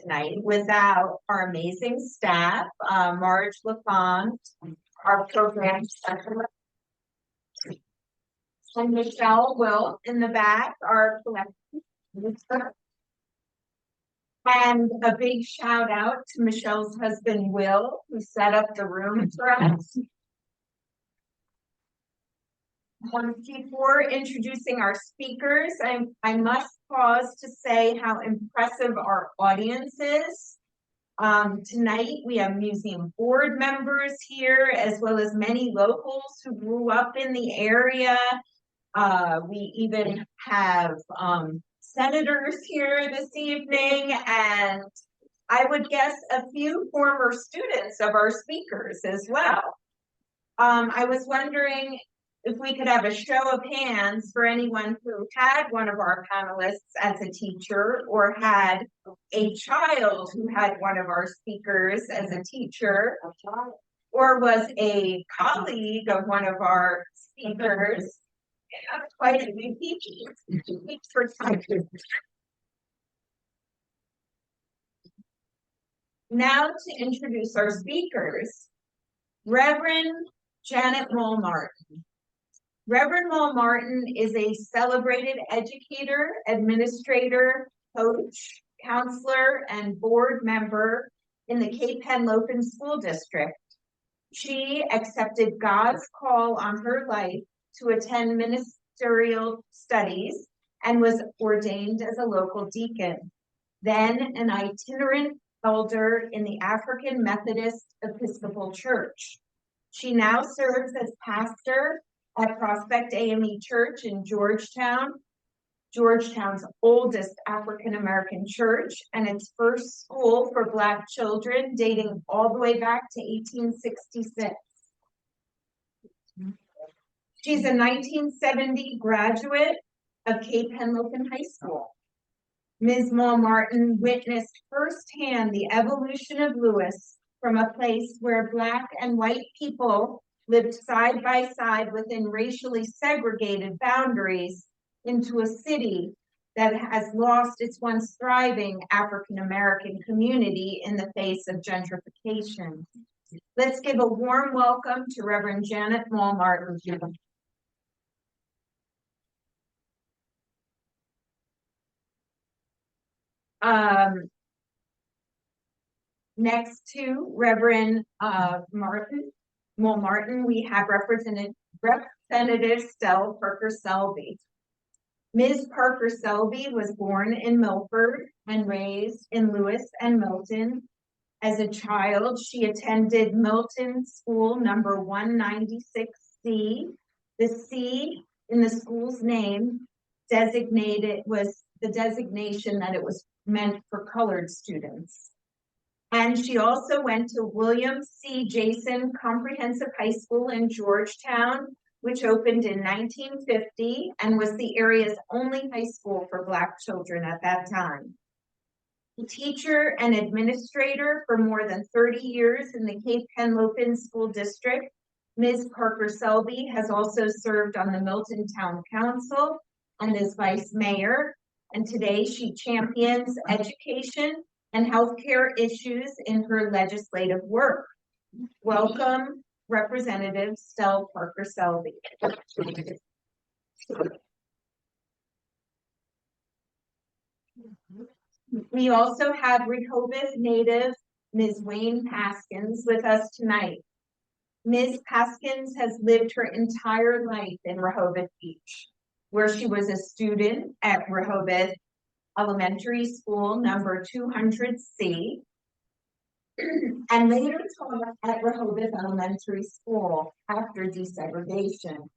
tonight without our amazing staff, Marge LaFont, our program specialist, and Michelle Will in the back, our collector. And a big shout out to Michelle's husband, Will, who set up the room for us. Before introducing our speakers, I must pause to say how impressive our audience is. Tonight we have museum board members here, as well as many locals who grew up in the area. We even have senators here this evening, and I would guess a few former students of our speakers as well. I was wondering if we could have a show of hands for anyone who had one of our panelists as a teacher or had a child who had one of our speakers as a teacher or was a colleague of one of our speakers. Quite a few teachers. Now to introduce our speakers, Reverend Janet Maull Martin. Reverend Maull Martin is a celebrated educator, administrator, coach, counselor, and board member in the Cape Henlopen School District. She accepted God's call on her life to attend ministerial studies and was ordained as a local deacon, then an itinerant elder in the African Methodist Episcopal Church. She now serves as pastor at Prospect AME Church in Georgetown, Georgetown's oldest African-American church, and its first school for Black children dating all the way back to 1866. She's a 1970 graduate of Cape Henlopen High School. Ms. Maull Martin witnessed firsthand the evolution of Lewis from a place where Black and white people lived side by side within racially segregated boundaries into a city that has lost its once thriving African-American community in the face of gentrification. Let's give a warm welcome to Reverend Janet Maull Martin. Next to Reverend Maull Martin, we have Representative Estelle Parker Selby. Ms. Parker Selby was born in Milford and raised in Lewis and Milton. As a child, she attended Milton School number 196C. The C in the school's name was the designation that it was meant for colored students. And she also went to William C. Jason Comprehensive High School in Georgetown, which opened in 1950 and was the area's only high school for Black children at that time. A teacher and administrator for more than 30 years in the Cape Henlopen School District, Ms. Parker Selby has also served on the Milton Town Council and is vice mayor. And today she champions education and healthcare issues in her legislative work. Welcome, Representative Estelle Parker Selby. We also have Rehoboth native Ms. Wayne Paskins with us tonight. Ms. Paskins has lived her entire life in Rehoboth Beach, where she was a student at Rehoboth Elementary School number 200C, and later taught at Rehoboth Elementary School after desegregation.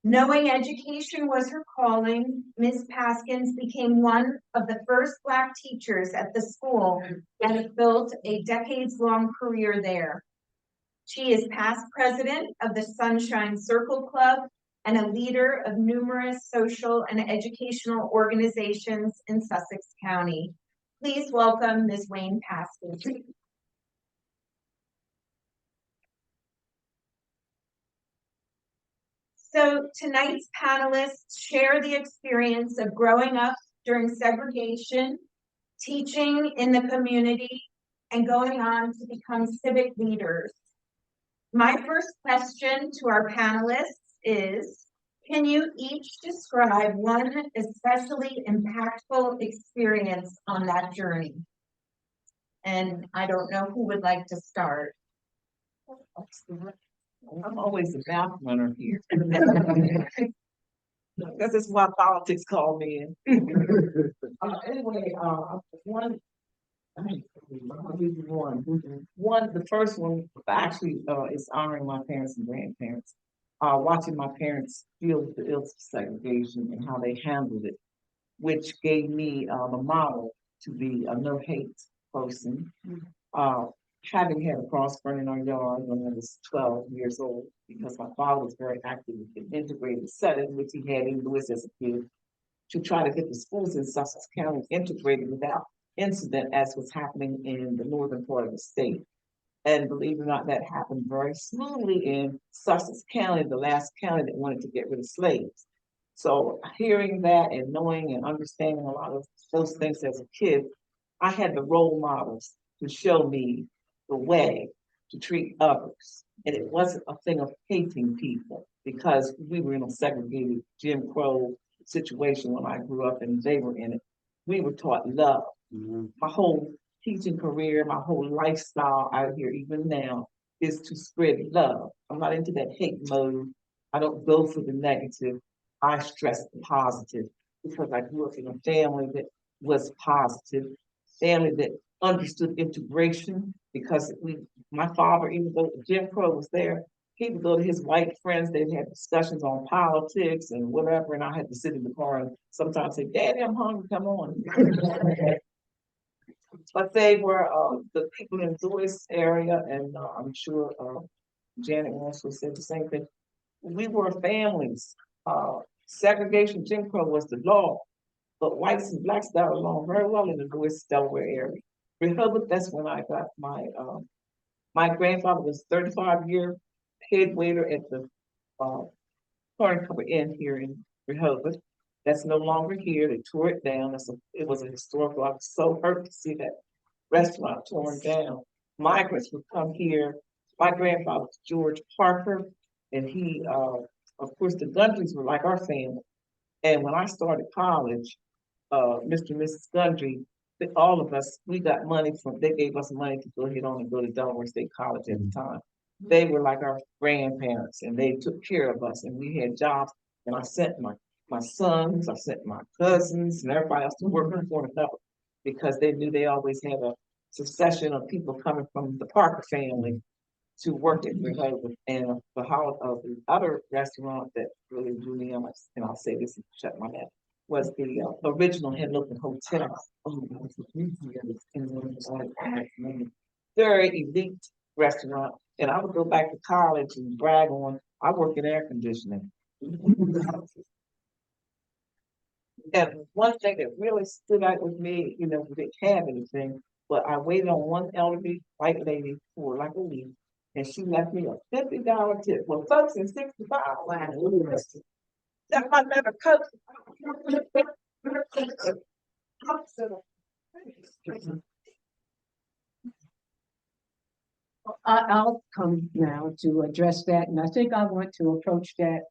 Knowing education was her calling, Ms. Paskins became one of the first Black teachers at the school and has built a decades-long career there. She is past president of the Sunshine Circle Club and a leader of numerous social and educational organizations in Sussex County. Please welcome Ms. Wayne Paskins. So tonight's panelists share the experience of growing up during segregation, teaching in the community, and going on to become civic leaders. My first question to our panelists is, can you each describe one especially impactful experience on that journey? And I don't know who would like to start. I'm always the mouth runner here. Because it's why politics called me in. Anyway, one, the first one actually is honoring my parents and grandparents. Watching my parents deal with the ills of segregation and how they handled it, which gave me a model to be a no hate person. Having had a cross burn in our yard when I was 12 years old, because my father was very active in integrated setting, which he had in Lewis as a kid, to try to get the schools in Sussex County integrated without incident as was happening in the northern part of the state. And believe it or not, that happened very smoothly in Sussex County, the last county that wanted to get rid of slaves. So hearing that and knowing and understanding a lot of those things as a kid, I had the role models to show me the way to treat others. And it wasn't a thing of hating people, because we were in a segregated Jim Crow situation when I grew up and they were in it. We were taught love. My whole teaching career, my whole lifestyle out here, even now, is to spread love. I'm not into that hate mode. I don't go for the negative. I stress the positive, because I grew up in a family that was positive, family that understood integration, because my father, even though Jim Crow was there, he would go to his white friends, they'd have discussions on politics and whatever, and I had to sit in the car and sometimes say, Daddy, I'm hungry, come on. But they were the people in the Lewis area, and I'm sure Janet also said the same thing. We were families. Segregation, Jim Crow was the law, but whites and blacks got along very well in the Lewis, Delaware area. Rehoboth, that's when I got my grandfather was 35-year head waiter at the Corn Cover Inn here in Rehoboth. That's no longer here. They tore it down. It was a historical. I was so hurt to see that restaurant torn down. Migrants would come here. My grandfather was George Parker, and he, of course, the Gundrys were like our family. And when I started college, Mr. and Mrs. Gundry, all of us, we got money they gave us money to go ahead on and go to Delaware State College at the time. They were like our grandparents, and they took care of us, and we had jobs. And I sent my sons, I sent my cousins, and everybody else to work for another, because they knew they always had a succession of people coming from the Parker family to work at Rehoboth. And the other restaurant that really drew me on, and I'll say this and shut my mouth, was the original Henlopen Hotel. Very elite restaurant. And I would go back to college and brag on, I work in air conditioning. And one thing that really stood out with me, we didn't have anything, but I waited on one elderly white lady for like a week, and she left me a $50 tip. Well, folks, in 65, that might never coach. I'll come now to address that, and I think I want to approach that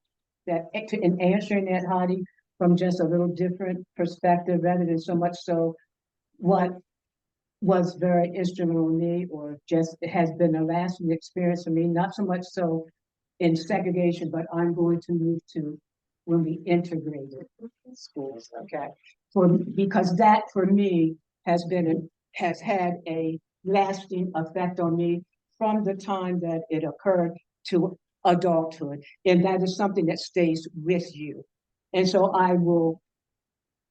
in answering that, Hadi, from just a little different perspective, rather than so much so what was very instrumental in me, or just has been a lasting experience for me, not so much so in segregation, but I'm going to move to when we integrated schools, okay? Because that for me has had a lasting effect on me from the time that it occurred to adulthood. And that is something that stays with you. And so I will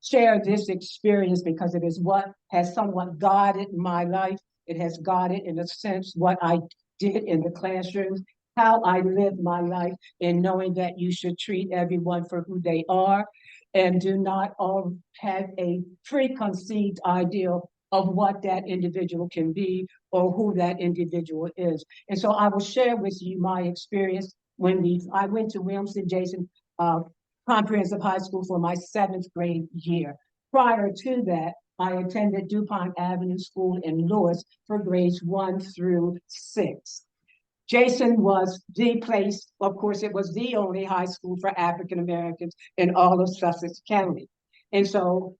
share this experience because it is what has somewhat guided my life. It has guided, in a sense, what I did in the classrooms, how I lived my life, in knowing that you should treat everyone for who they are and do not all have a preconceived ideal of what that individual can be or who that individual is. And so I will share with you my experience when I went to Williamson Jason Comprehensive High School for my 7th grade year. Prior to that, I attended DuPont Avenue School in Lewis for grades 1 through 6. Jason was the place, of course, it was the only high school for African Americans in all of Sussex County. And so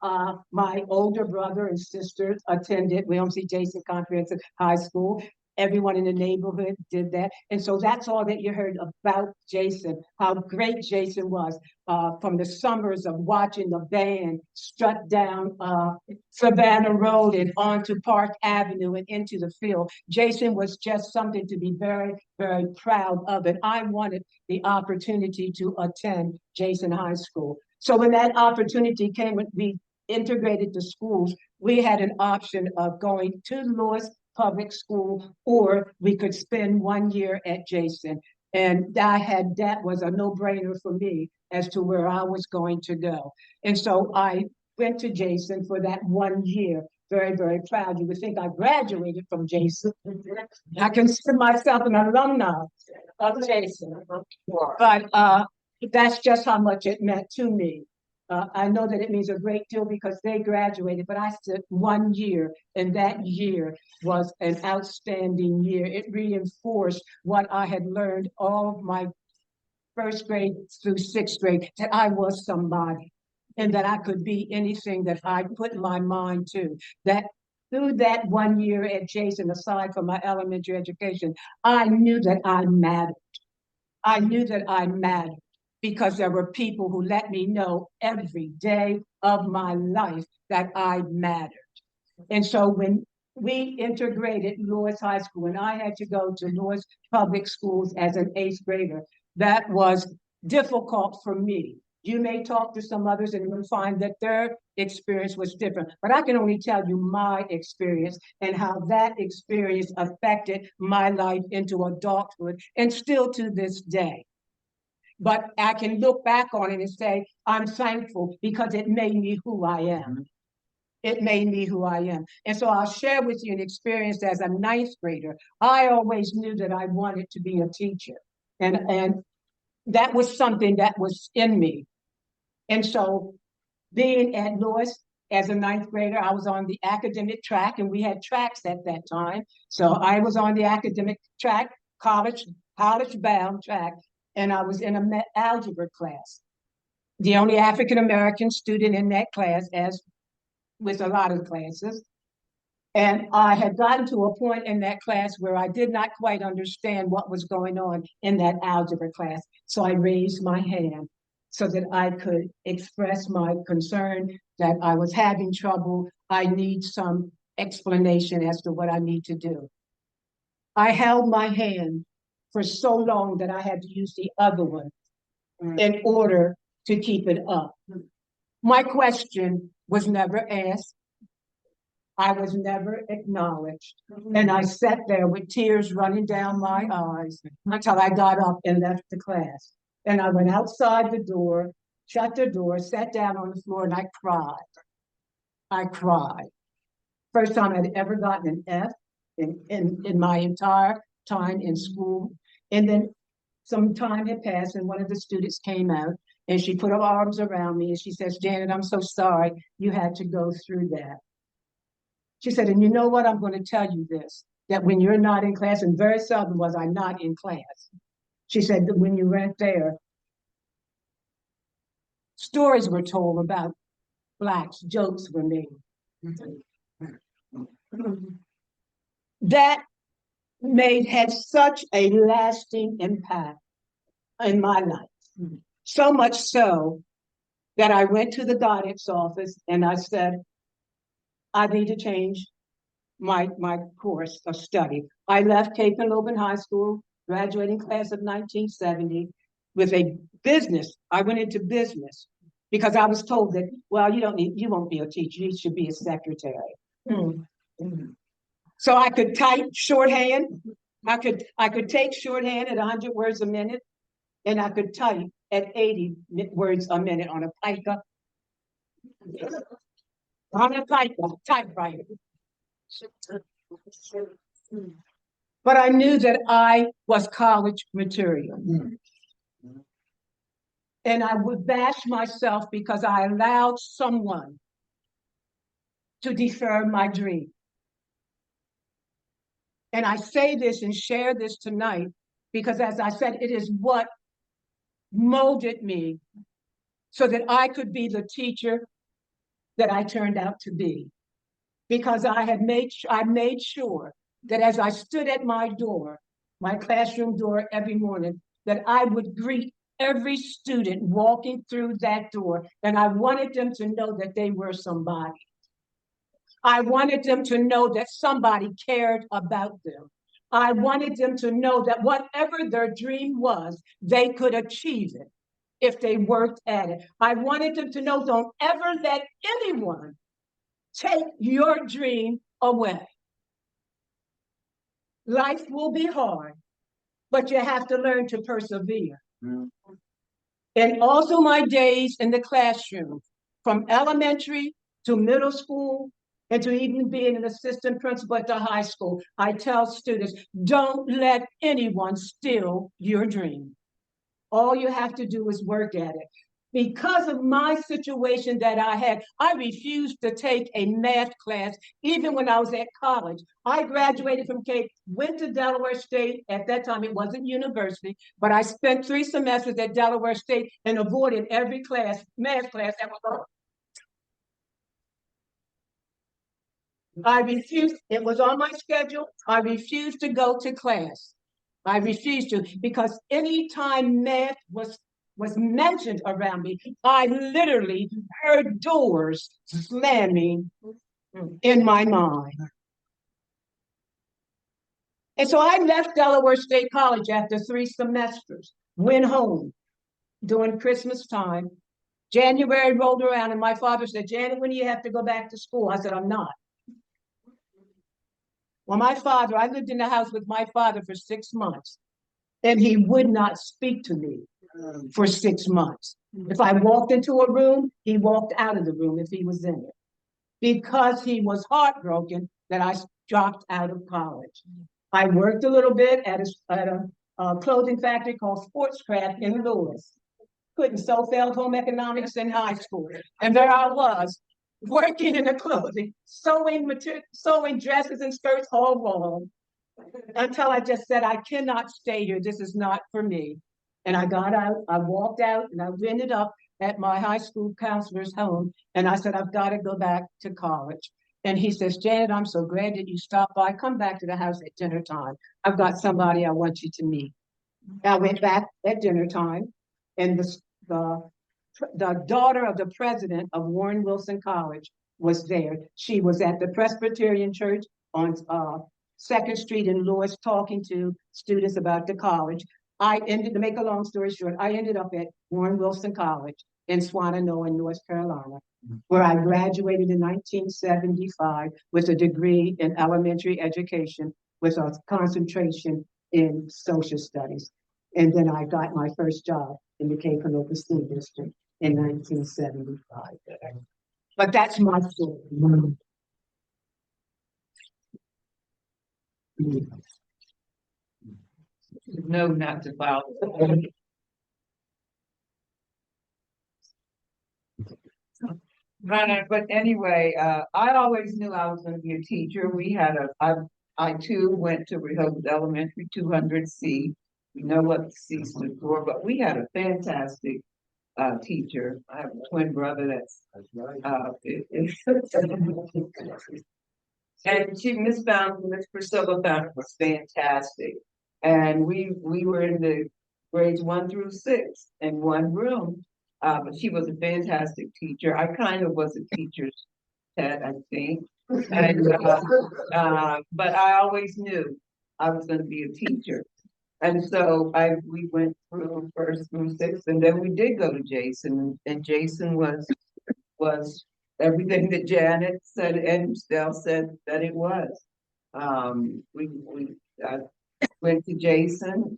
my older brother and sister attended William C. Jason Comprehensive High School. Everyone in the neighborhood did that. And so that's all that you heard about Jason, how great Jason was from the summers of watching the band strut down Savannah Road and onto Park Avenue and into the field. Jason was just something to be very, very proud of. And I wanted the opportunity to attend Jason High School. So when that opportunity came, when we integrated the schools, we had an option of going to Lewis Public School, or we could spend 1 year at Jason. And that was a no-brainer for me as to where I was going to go. And so I went to Jason for that 1 year. Very, very proud. You would think I graduated from Jason. I consider myself an alumni of Jason. But that's just how much it meant to me. I know that it means a great deal because they graduated, but I spent 1 year, and that year was an outstanding year. It reinforced what I had learned all of my first grade through sixth grade, that I was somebody and that I could be anything that I put my mind to. That through that 1 year at Jason, aside from my elementary education, I knew that I mattered. I knew that I mattered because there were people who let me know every day of my life that I mattered. And so when we integrated Lewis High School, and I had to go to Lewis Public Schools as an 8th grader, that was difficult for me. You may talk to some others and you'll find that their experience was different, but I can only tell you my experience and how that experience affected my life into adulthood and still to this day. But I can look back on it and say, I'm thankful because it made me who I am. It made me who I am. And so I'll share with you an experience as a 9th grader. I always knew that I wanted to be a teacher. And that was something that was in me. And so being at Lewis as a 9th grader, I was on the academic track, and we had tracks at that time. So I was on the academic track, college-bound track, and I was in an algebra class. The only African-American student in that class, as with a lot of classes. And I had gotten to a point in that class where I did not quite understand what was going on in that algebra class. So I raised my hand so that I could express my concern that I was having trouble. I need some explanation as to what I need to do. I held my hand for so long that I had to use the other one in order to keep it up. My question was never asked. I was never acknowledged. And I sat there with tears running down my eyes until I got up and left the class. And I went outside the door, shut the door, sat down on the floor, and I cried. I cried. First time I'd ever gotten an F in my entire time in school. And then some time had passed, and one of the students came out, and she put her arms around me, and she says, Janet, I'm so sorry you had to go through that. She said, and you know what, I'm going to tell you this, that when you're not in class, and very seldom was I not in class, she said that when you went there, stories were told about Blacks, jokes were made. That had such a lasting impact in my life. So much so that I went to the guidance office and I said, I need to change my course of study. I left Cape and Logan High School, graduating class of 1970, with a business. I went into business because I was told that, well, you won't be a teacher, you should be a secretary. So I could type shorthand. I could take shorthand at 100 words a minute, and I could type at 80 words a minute on a piker. On a typewriter. But I knew that I was college material. And I would bash myself because I allowed someone to defer my dream. And I say this and share this tonight because, as I said, it is what molded me so that I could be the teacher that I turned out to be. Because I made sure that as I stood at my door, my classroom door every morning, that I would greet every student walking through that door. And I wanted them to know that they were somebody. I wanted them to know that somebody cared about them. I wanted them to know that whatever their dream was, they could achieve it if they worked at it. I wanted them to know, don't ever let anyone take your dream away. Life will be hard, but you have to learn to persevere. Mm. And also my days in the classroom, from elementary to middle school, and to even being an assistant principal at the high school, I tell students, don't let anyone steal your dream. All you have to do is work at it. Because of my situation that I had, I refused to take a math class, even when I was at college. I graduated from Cape, went to Delaware State. At that time, it wasn't university, but I spent 3 semesters at Delaware State and avoided every class, math class that was on. I refused, it was on my schedule. I refused to go to class. I refused to, because anytime math was mentioned around me, I literally heard doors slamming in my mind. And so I left Delaware State College after 3 semesters, went home during Christmas time. January rolled around and my father said, Janet, when do you have to go back to school? I said, I'm not. Well, I lived in the house with my father for 6 months, and he would not speak to me for 6 months. If I walked into a room, he walked out of the room if he was in it, because he was heartbroken that I dropped out of college. I worked a little bit at a clothing factory called Sportscraft in Lewis. Couldn't sew, failed home economics in high school. And there I was, working in the clothing, sewing dresses and skirts all wrong, until I just said, I cannot stay here. This is not for me. And I got out, I walked out, and I ended up at my high school counselor's home. And I said, I've got to go back to college. And he says, Janet, I'm so glad that you stopped by. Come back to the house at dinner time. I've got somebody I want you to meet. I went back at dinner time, and the daughter of the president of Warren Wilson College was there. She was at the Presbyterian Church on 2nd Street in Lewis talking to students about the college. To make a long story short, I ended up at Warren Wilson College in Swannanoa, North Carolina, where I graduated in 1975 with a degree in elementary education with a concentration in social studies. And then I got my first job in the Cape Henlopen School District in 1975. But that's my story. No, not to file. But anyway, I always knew I was going to be a teacher. I too went to Rehoboth Elementary 200C. We know what the C stood for, but we had a fantastic teacher. I have a twin brother and Miss Priscilla Fountain was fantastic. And we were in the grades 1 through 6 in one room. But she was a fantastic teacher. I kind of was a teacher's pet, I think. And, but I always knew I was going to be a teacher. And so we went through 1st through 6th, and then we did go to Jason, and Jason was everything that Janet said and Estelle said that it was. I went to Jason,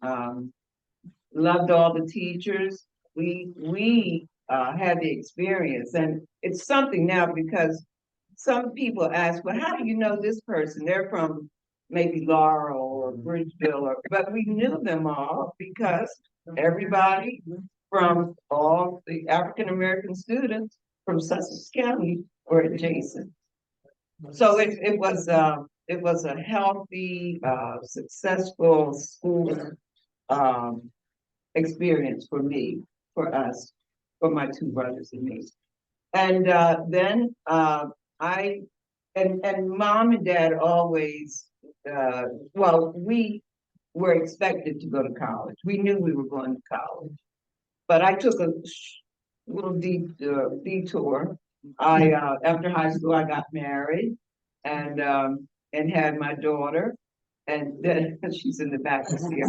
loved all the teachers. We had the experience, and it's something now because some people ask, well, how do you know this person? They're from maybe Laurel or Bridgeville, but we knew them all because everybody from all the African-American students from Sussex County were adjacent. So it was a healthy, successful school, experience for me, for us, for my two brothers and me. And, then, I, and mom and dad always, well, we were expected to go to college. We knew we were going to college. But I took a little detour. After high school, I got married and had my daughter. And then she's in the back of the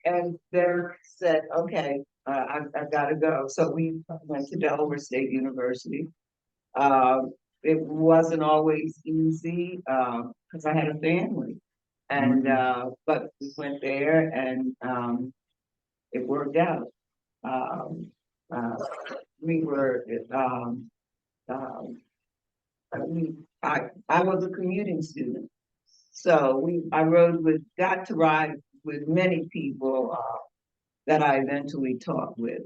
and then said, okay, I've got to go. So we went to Delaware State University. It wasn't always easy, because I had a family. And, but we went there and, it worked out. Um, uh, we were, um, I was a commuting student. So I got to ride with many people, that I eventually taught with.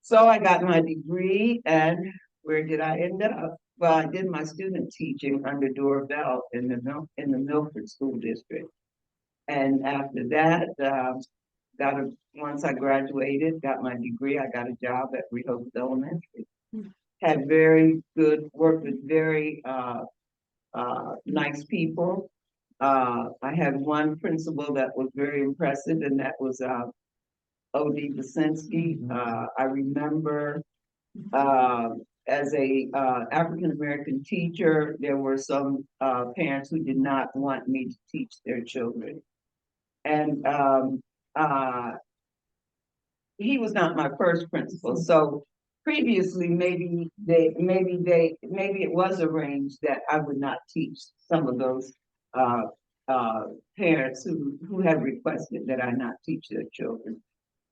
So I got my degree, and where did I end up? Well, I did my student teaching under Dora Bell in the Milford School District. And after that, once I graduated, got my degree, I got a job at Rehoboth Elementary. Had very good, worked with very nice people. I had one principal that was very impressive, and that was O.D. Basinski. I remember as a African American teacher, there were some parents who did not want me to teach their children. And he was not my first principal. So previously, maybe it was arranged that I would not teach some of those parents who had requested that I not teach their children.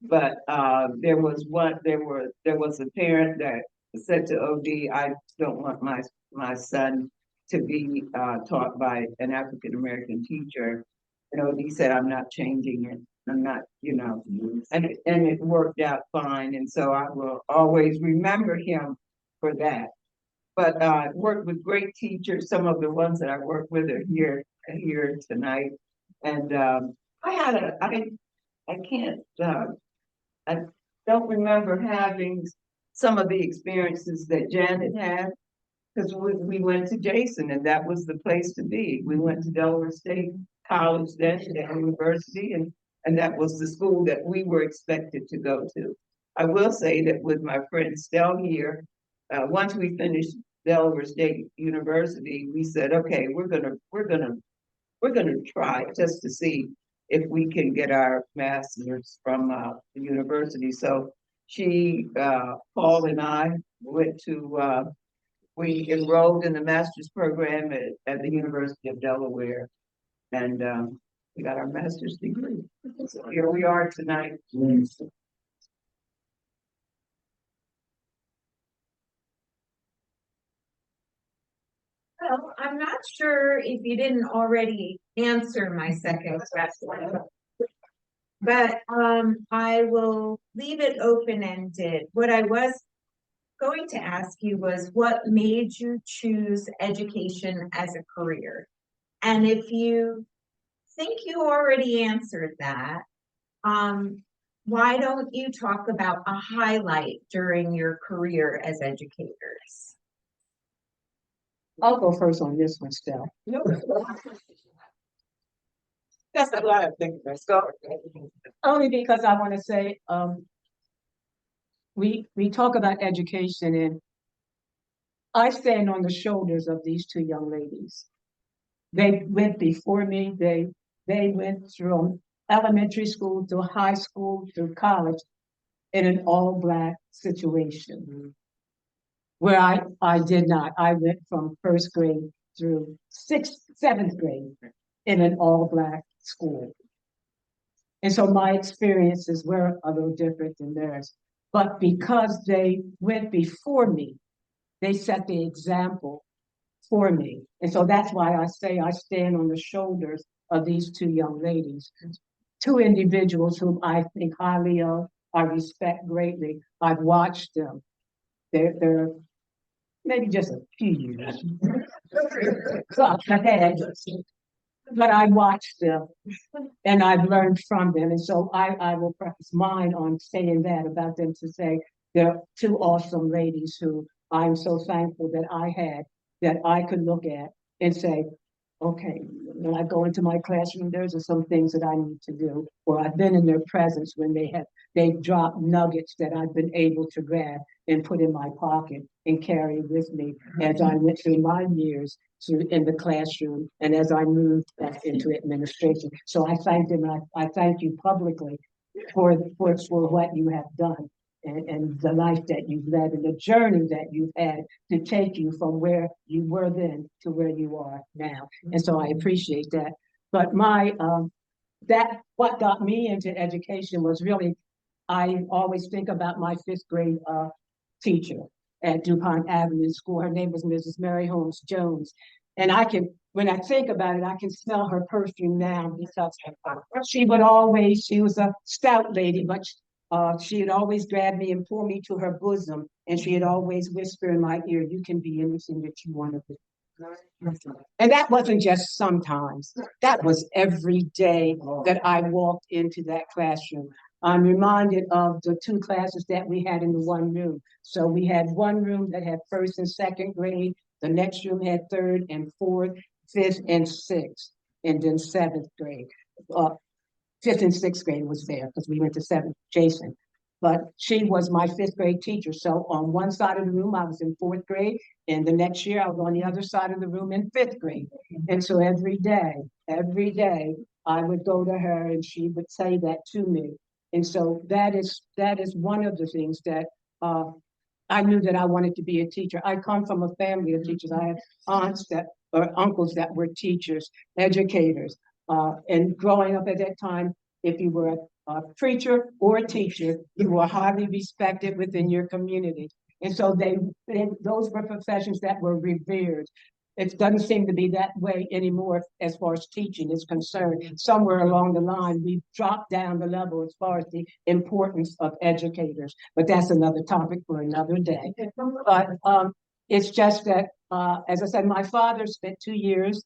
But there was a parent that said to OD, I don't want my son to be taught by an African American teacher. And OD said, I'm not changing it. I'm not, and it worked out fine. And so I will always remember him for that. But I worked with great teachers. Some of the ones that I worked with are here tonight. And I don't remember having some of the experiences that Janet had, because we went to Jason, and that was the place to be. We went to Delaware State College, then to university, and that was the school that we were expected to go to. I will say that with my friend Estelle here, once we finished Delaware State University, we said, okay, we're gonna try just to see if we can get our master's from the university. So Paul and I went to, we enrolled in the master's program at the University of Delaware, and we got our master's degree. So here we are tonight. Well, I'm not sure if you didn't already answer my second question, but I will leave it open-ended. What I was going to ask you was, what made you choose education as a career? And if you think you already answered that, why don't you talk about a highlight during your career as educators? I'll go first on this one, Stell. That's a lot of things. Let's go. Only because I want to say, we talk about education, and I stand on the shoulders of these two young ladies. They went before me. They went through elementary school, through high school, through college, in an all-Black situation. Where I did not. I went from first grade through seventh grade in an all-Black school. And so my experiences were a little different than theirs. But because they went before me, they set the example for me. And so that's why I say I stand on the shoulders of these two young ladies, two individuals whom I think highly of, I respect greatly. I've watched them. They're maybe just a few years. But I watched them and I've learned from them. And so I will preface mine on saying that about them to say they're two awesome ladies who I'm so thankful that I had, that I could look at and say, okay, when I go into my classroom, there's some things that I need to do, or I've been in their presence when they've dropped nuggets that I've been able to grab and put in my pocket and carry with me as I went through my years in the classroom and as I moved back into administration. So I thank them. I thank you publicly for what you have done and the life that you've led and the journey that you've had to take you from where you were then to where you are now. And so I appreciate that. But what got me into education was really, I always think about my fifth grade teacher at DuPont Avenue School. Her name was Mrs. Mary Holmes Jones. And when I think about it, I can smell her perfume now because she was a stout lady, but she would always grab me and pull me to her bosom. And she would always whisper in my ear, you can be anything that you want to be. And that wasn't just sometimes, that was every day that I walked into that classroom. I'm reminded of the two classes that we had in the one room. So we had one room that had first and second grade. The next room had third and fourth, fifth and sixth, and then seventh grade. Fifth and sixth grade was there because we went to seventh, Jason. But she was my fifth grade teacher. So on one side of the room, I was in fourth grade. And the next year, I was on the other side of the room in fifth grade. And so every day, I would go to her and she would say that to me. And so that is one of the things that I knew that I wanted to be a teacher. I come from a family of teachers. I have aunts or uncles that were teachers, educators. And growing up at that time, if you were a preacher or a teacher, you were highly respected within your community. And so those were professions that were revered. It doesn't seem to be that way anymore as far as teaching is concerned. Somewhere along the line, we've dropped down the level as far as the importance of educators. But that's another topic for another day. But it's just that, as I said, my father spent 2 years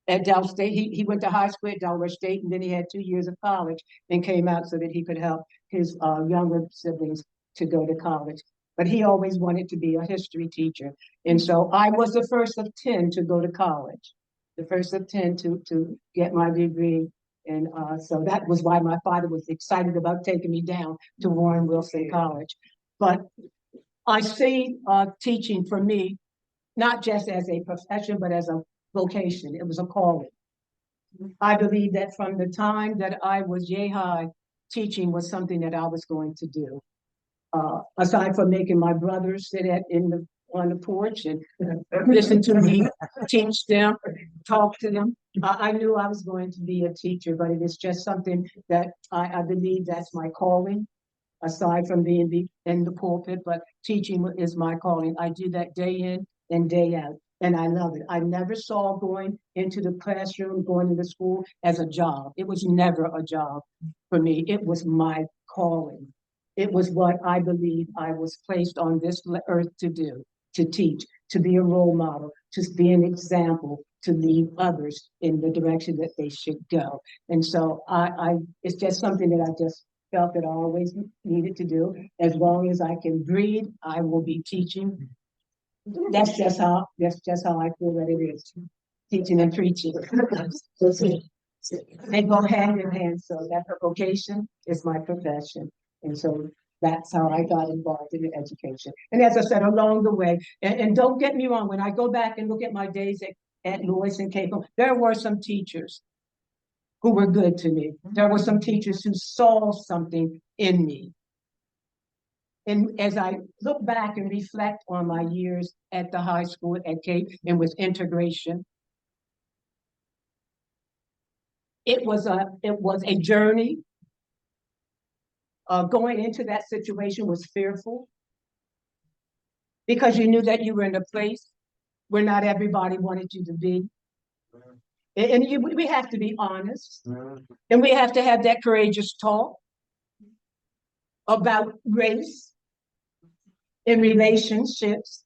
at Del State. He went to high school at Delaware State, and then he had 2 years of college and came out so that he could help his younger siblings to go to college. But he always wanted to be a history teacher. And so I was the first of 10 to go to college, the first of 10 to get my degree. And so that was why my father was excited about taking me down to Warren Wilson College. But I see teaching for me, not just as a profession, but as a vocation. It was a calling. I believe that from the time that I was yay high, teaching was something that I was going to do. Aside from making my brothers sit on the porch and listen to me teach them, talk to them, I knew I was going to be a teacher, but it is just something that I believe that's my calling. Aside from being in the pulpit, but teaching is my calling. I do that day in and day out. And I love it. I never saw going into the classroom, going into school as a job. It was never a job for me. It was my calling. It was what I believe I was placed on this earth to do, to teach, to be a role model, to be an example, to lead others in the direction that they should go. And so it's just something that I just felt that I always needed to do. As long as I can breathe, I will be teaching. That's just how I feel that it is, teaching and preaching. They go hand in hand. So that vocation is my profession, and so that's how I got involved in education. And as I said, along the way, and don't get me wrong, when I go back and look at my days at Lewis and Cape, there were some teachers who were good to me. There were some teachers who saw something in me. And as I look back and reflect on my years at the high school at Cape and with integration, it was a journey. Going into that situation was fearful because you knew that you were in a place where not everybody wanted you to be. And we have to be honest, and we have to have that courageous talk about race in relationships.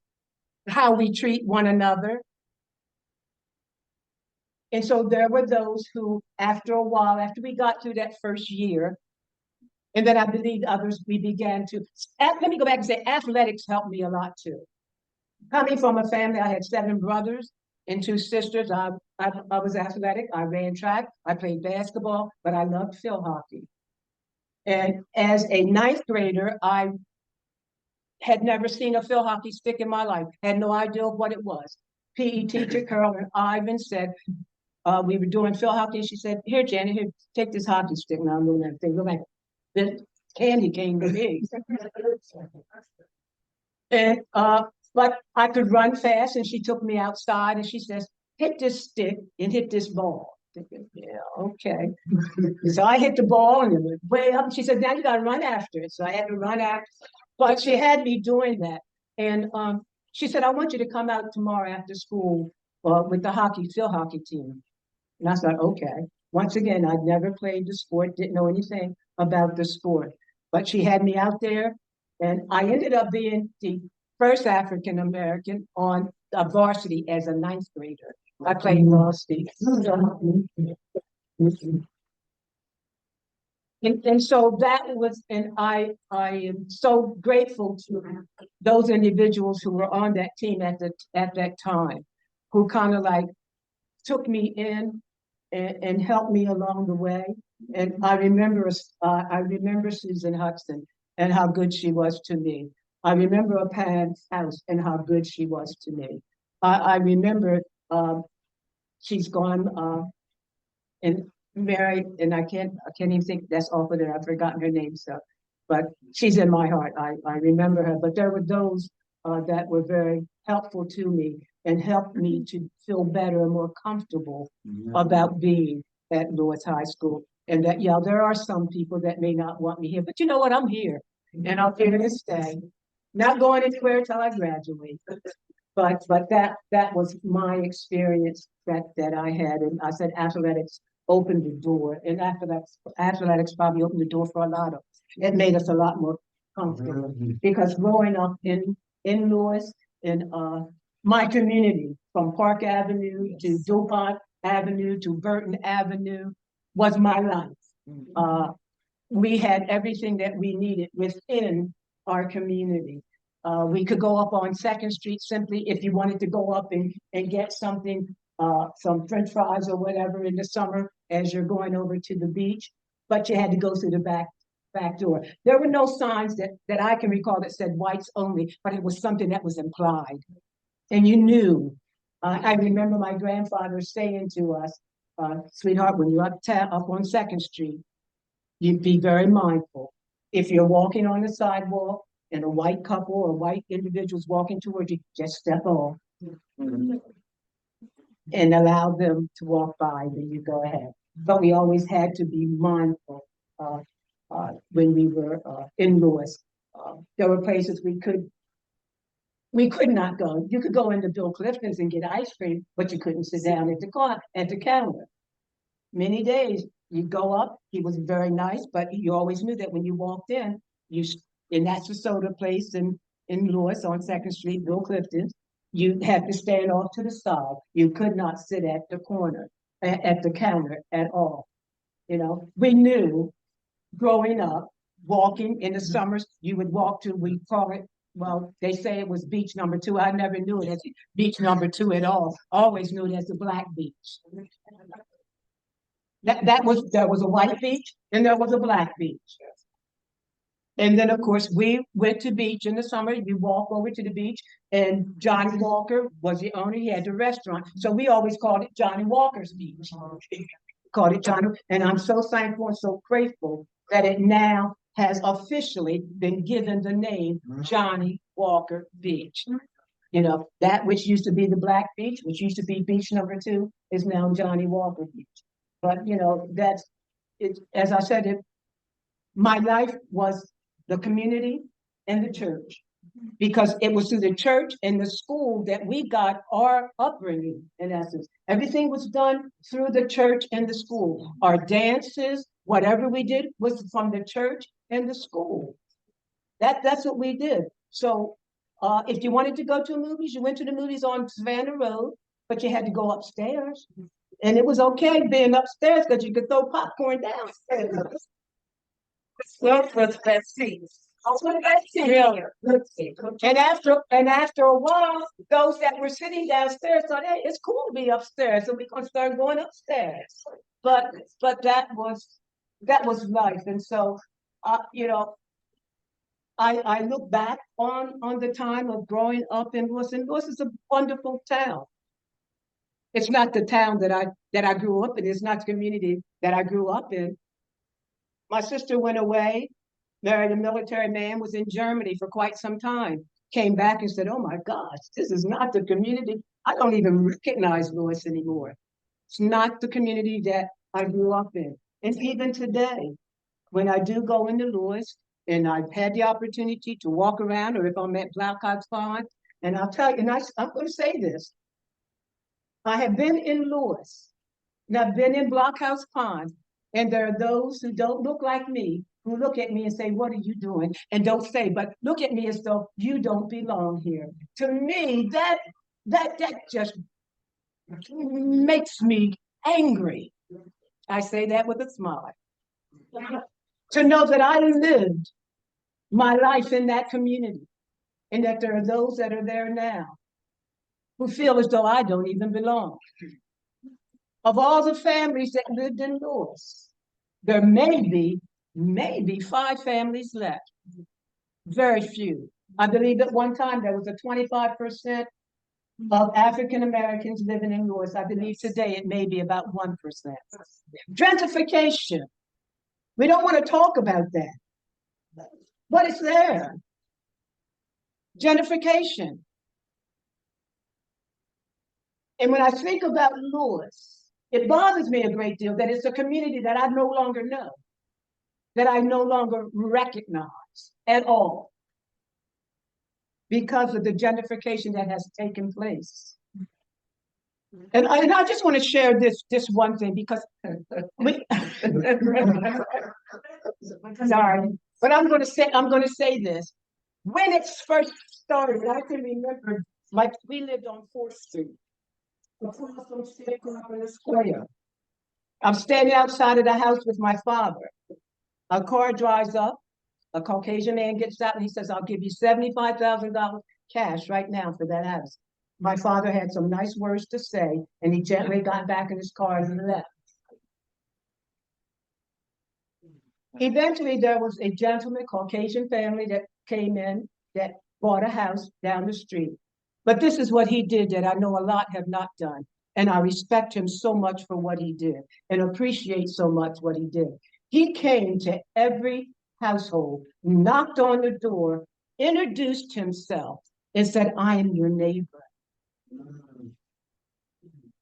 how we treat one another. And so there were those who, after a while, after we got through that first year, and then I believe others, we began to, let me go back and say, athletics helped me a lot too. Coming from a family, I had 7 brothers and 2 sisters. I was athletic. I ran track. I played basketball, but I loved field hockey. And as a 9th grader, I had never seen a field hockey stick in my life. Had no idea what it was. PE teacher Carolyn Ivan said, we were doing field hockey. She said, "Here, Janet, here, take this hockey stick." Now I'm doing that thing. Look like the candy cane to me. And but I could run fast, and she took me outside, and she says, "Hit this stick and hit this ball." Thinking, yeah, okay. So I hit the ball, and it went way up. She said, "Now you got to run after it." So I had to run after. But she had me doing that, and she said, "I want you to come out tomorrow after school with the field hockey team." And I thought, okay. Once again, I'd never played the sport, didn't know anything about the sport. But she had me out there, and I ended up being the first African American on a varsity as a 9th grader. I played varsity. And so that was, and I am so grateful to those individuals who were on that team at that time, who kind of like took me in and helped me along the way. And I remember Susan Hudson and how good she was to me. I remember Pam's house and how good she was to me. I remember she's gone and married, and I can't even think, that's awful that I've forgotten her name. So, but she's in my heart. I remember her. But there were those that were very helpful to me and helped me to feel better and more comfortable about being at Lewis High School. And that, yeah, there are some people that may not want me here, but you know what? I'm here, and I'm here to stay. Not going anywhere until I graduate. But that was my experience that I had. And I said athletics opened the door, and athletics probably opened the door for a lot of us. It made us a lot more comfortable because growing up in Lewis, in my community, from Park Avenue to DuPont Avenue to Burton Avenue, was my life. We had everything that we needed within our community. We could go up on 2nd Street simply if you wanted to go up and get something, some French fries or whatever in the summer as you're going over to the beach, but you had to go through the back door. There were no signs that I can recall that said whites only, but it was something that was implied. And you knew. I remember my grandfather saying to us, "Sweetheart, when you're up on 2nd Street, you'd be very mindful. If you're walking on the sidewalk and a white couple or white individuals walking towards you, just step off and allow them to walk by, then you go ahead." But we always had to be mindful when we were in Lewis. There were places we could not go. You could go into Bill Clifton's and get ice cream, but you couldn't sit down at the counter. Many days you go up, he was very nice, but you always knew that when you walked in, and that's the soda place in Lewis on 2nd Street, Bill Clifton's, you had to stand off to the side. You could not sit at the corner, at the counter at all. You know, we knew growing up, walking in the summers, you would walk to, we call it, well, they say it was beach number 2. I never knew it as beach number 2 at all. Always knew it as the Black Beach. There was a white beach and there was a black beach. And then, of course, we went to beach in the summer. You walk over to the beach, and Johnny Walker was the owner. He had the restaurant. So we always called it Johnny Walker's Beach. Called it Johnny. And I'm so thankful and so grateful that it now has officially been given the name Johnny Walker Beach. You know, that which used to be the Black Beach, which used to be beach number 2, is now Johnny Walker Beach. But, you know, that's it. As I said, my life was the community and the church, because it was through the church and the school that we got our upbringing, in essence. Everything was done through the church and the school. Our dances, whatever we did, was from the church and the school. That's what we did. So If you wanted to go to movies, you went to the movies on Savannah Road, but you had to go upstairs. And it was okay being upstairs because you could throw popcorn downstairs. Those were the best seats. Yeah. And after a while, those that were sitting downstairs thought, hey, it's cool to be upstairs, so we're gonna start going upstairs. But that was life. And so you know, I look back on the time of growing up in Lewis, and Lewis is a wonderful town. It's not the town that I grew up in, it's not the community that I grew up in. My sister went away, married a military man, was in Germany for quite some time, came back and said, oh my gosh, this is not the community. I don't even recognize Lewis anymore. It's not the community that I grew up in. And even today, when I do go into Lewis, and I've had the opportunity to walk around, or if I'm at Blackouts Pond, and I'll tell you, and I'm going to say this, I have been in Lewis, and I've been in Blockhouse Pond, and there are those who don't look like me, who look at me and say, what are you doing? And don't say, but look at me as though you don't belong here. To me, that just makes me angry. I say that with a smile. To know that I lived my life in that community, and that there are those that are there now who feel as though I don't even belong. Of all the families that lived in Lewis, there may be 5 families left. Very few. I believe at one time there was a 25% of African Americans living in Lewis. I believe today it may be about 1%. Gentrification. We don't want to talk about that, but it's there. Gentrification. And when I think about Lewis, it bothers me a great deal that it's a community that I no longer know, that I no longer recognize at all because of the gentrification that has taken place. And I just want to share this one thing because sorry, but I'm going to say this. When it first started, I can remember, like, we lived on 4th Street, across from State Cooperative Square. I'm standing outside of the house with my father. A car drives up, a Caucasian man gets out and he says, I'll give you $75,000 cash right now for that house. My father had some nice words to say, and he gently got back in his car and left. Eventually, there was a gentleman, Caucasian family that came in that bought a house down the street. But this is what he did that I know a lot have not done. And I respect him so much for what he did and appreciate so much what he did. He came to every household, knocked on the door, introduced himself, and said, I am your neighbor.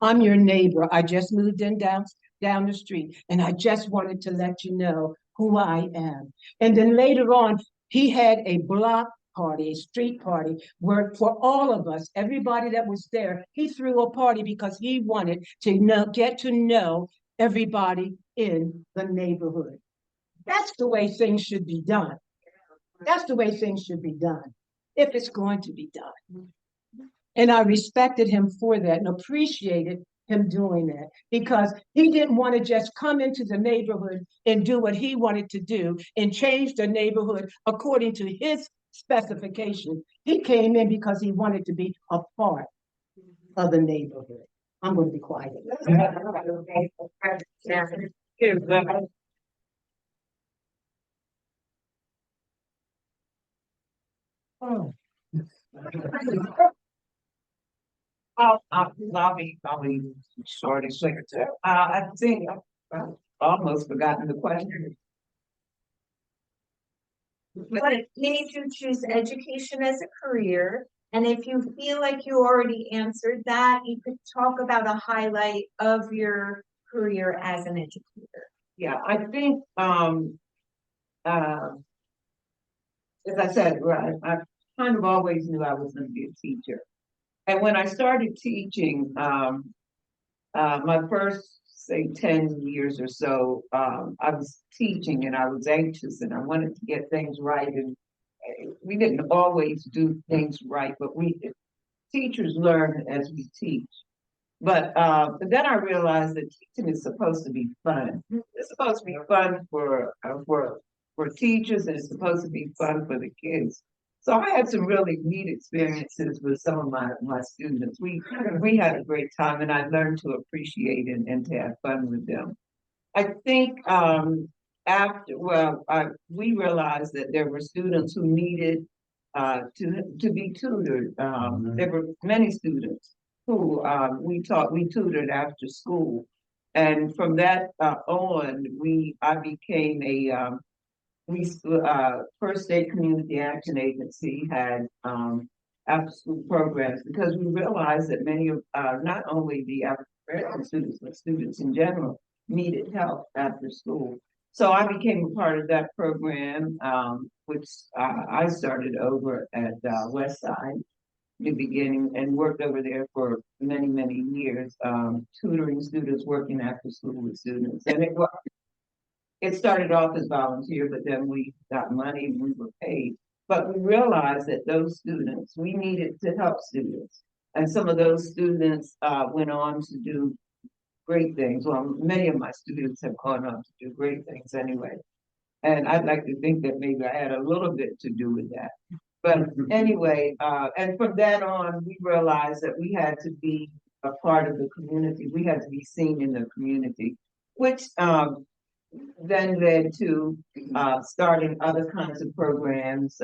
I'm your neighbor. I just moved in down the street, and I just wanted to let you know who I am. And then later on, he had a block party, a street party, where for all of us, everybody that was there, he threw a party because he wanted to get to know everybody in the neighborhood. That's the way things should be done. That's the way things should be done, if it's going to be done. And I respected him for that and appreciated him doing that because he didn't want to just come into the neighborhood and do what he wanted to do and change the neighborhood according to his specifications. He came in because he wanted to be a part of the neighborhood. I'm going to be quiet. Oh. I'll be short and quick. I think I've almost forgotten the question. What made you choose education as a career? And if you feel like you already answered that, you could talk about a highlight of your career as an educator. Yeah, I think, as I said, right, I kind of always knew I was going to be a teacher. And when I started teaching, my first, say, 10 years or so, I was teaching and I was anxious and I wanted to get things right. we didn't always do things right, but teachers learn as we teach. But then I realized that teaching is supposed to be fun. It's supposed to be fun for teachers, and it's supposed to be fun for the kids. So I had some really neat experiences with some of my students. We had a great time, and I learned to appreciate and to have fun with them. I think we realized that there were students who needed to be tutored. There were many students who we tutored after school, and from that on, I became a First State Community Action Agency had after school programs because we realized that many of not only the African American students but students in general needed help after school. So I became a part of that program, which I started over at West Side in the beginning and worked over there for many, many years, tutoring students, working after school with students. And it started off as volunteer, but then we got money and we were paid. But we realized that those students, we needed to help students. And some of those students went on to do great things. Well, many of my students have gone on to do great things anyway. And I'd like to think that maybe I had a little bit to do with that. But anyway, and from that on, we realized that we had to be a part of the community. We had to be seen in the community, which then led to starting other kinds of programs,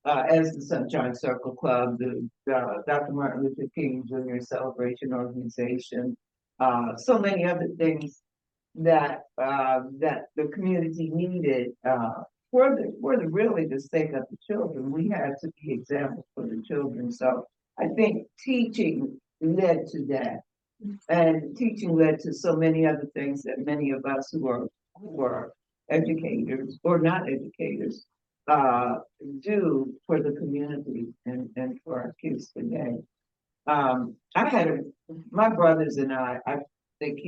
as the Sunshine Circle Club, the Dr. Martin Luther King Jr. Celebration Organization, so many other things that the community needed for the really the sake of the children. We had to be examples for the children. So I think teaching led to that. And teaching led to so many other things that many of us who are educators or not educators do for the community and for our kids today. My brothers and I think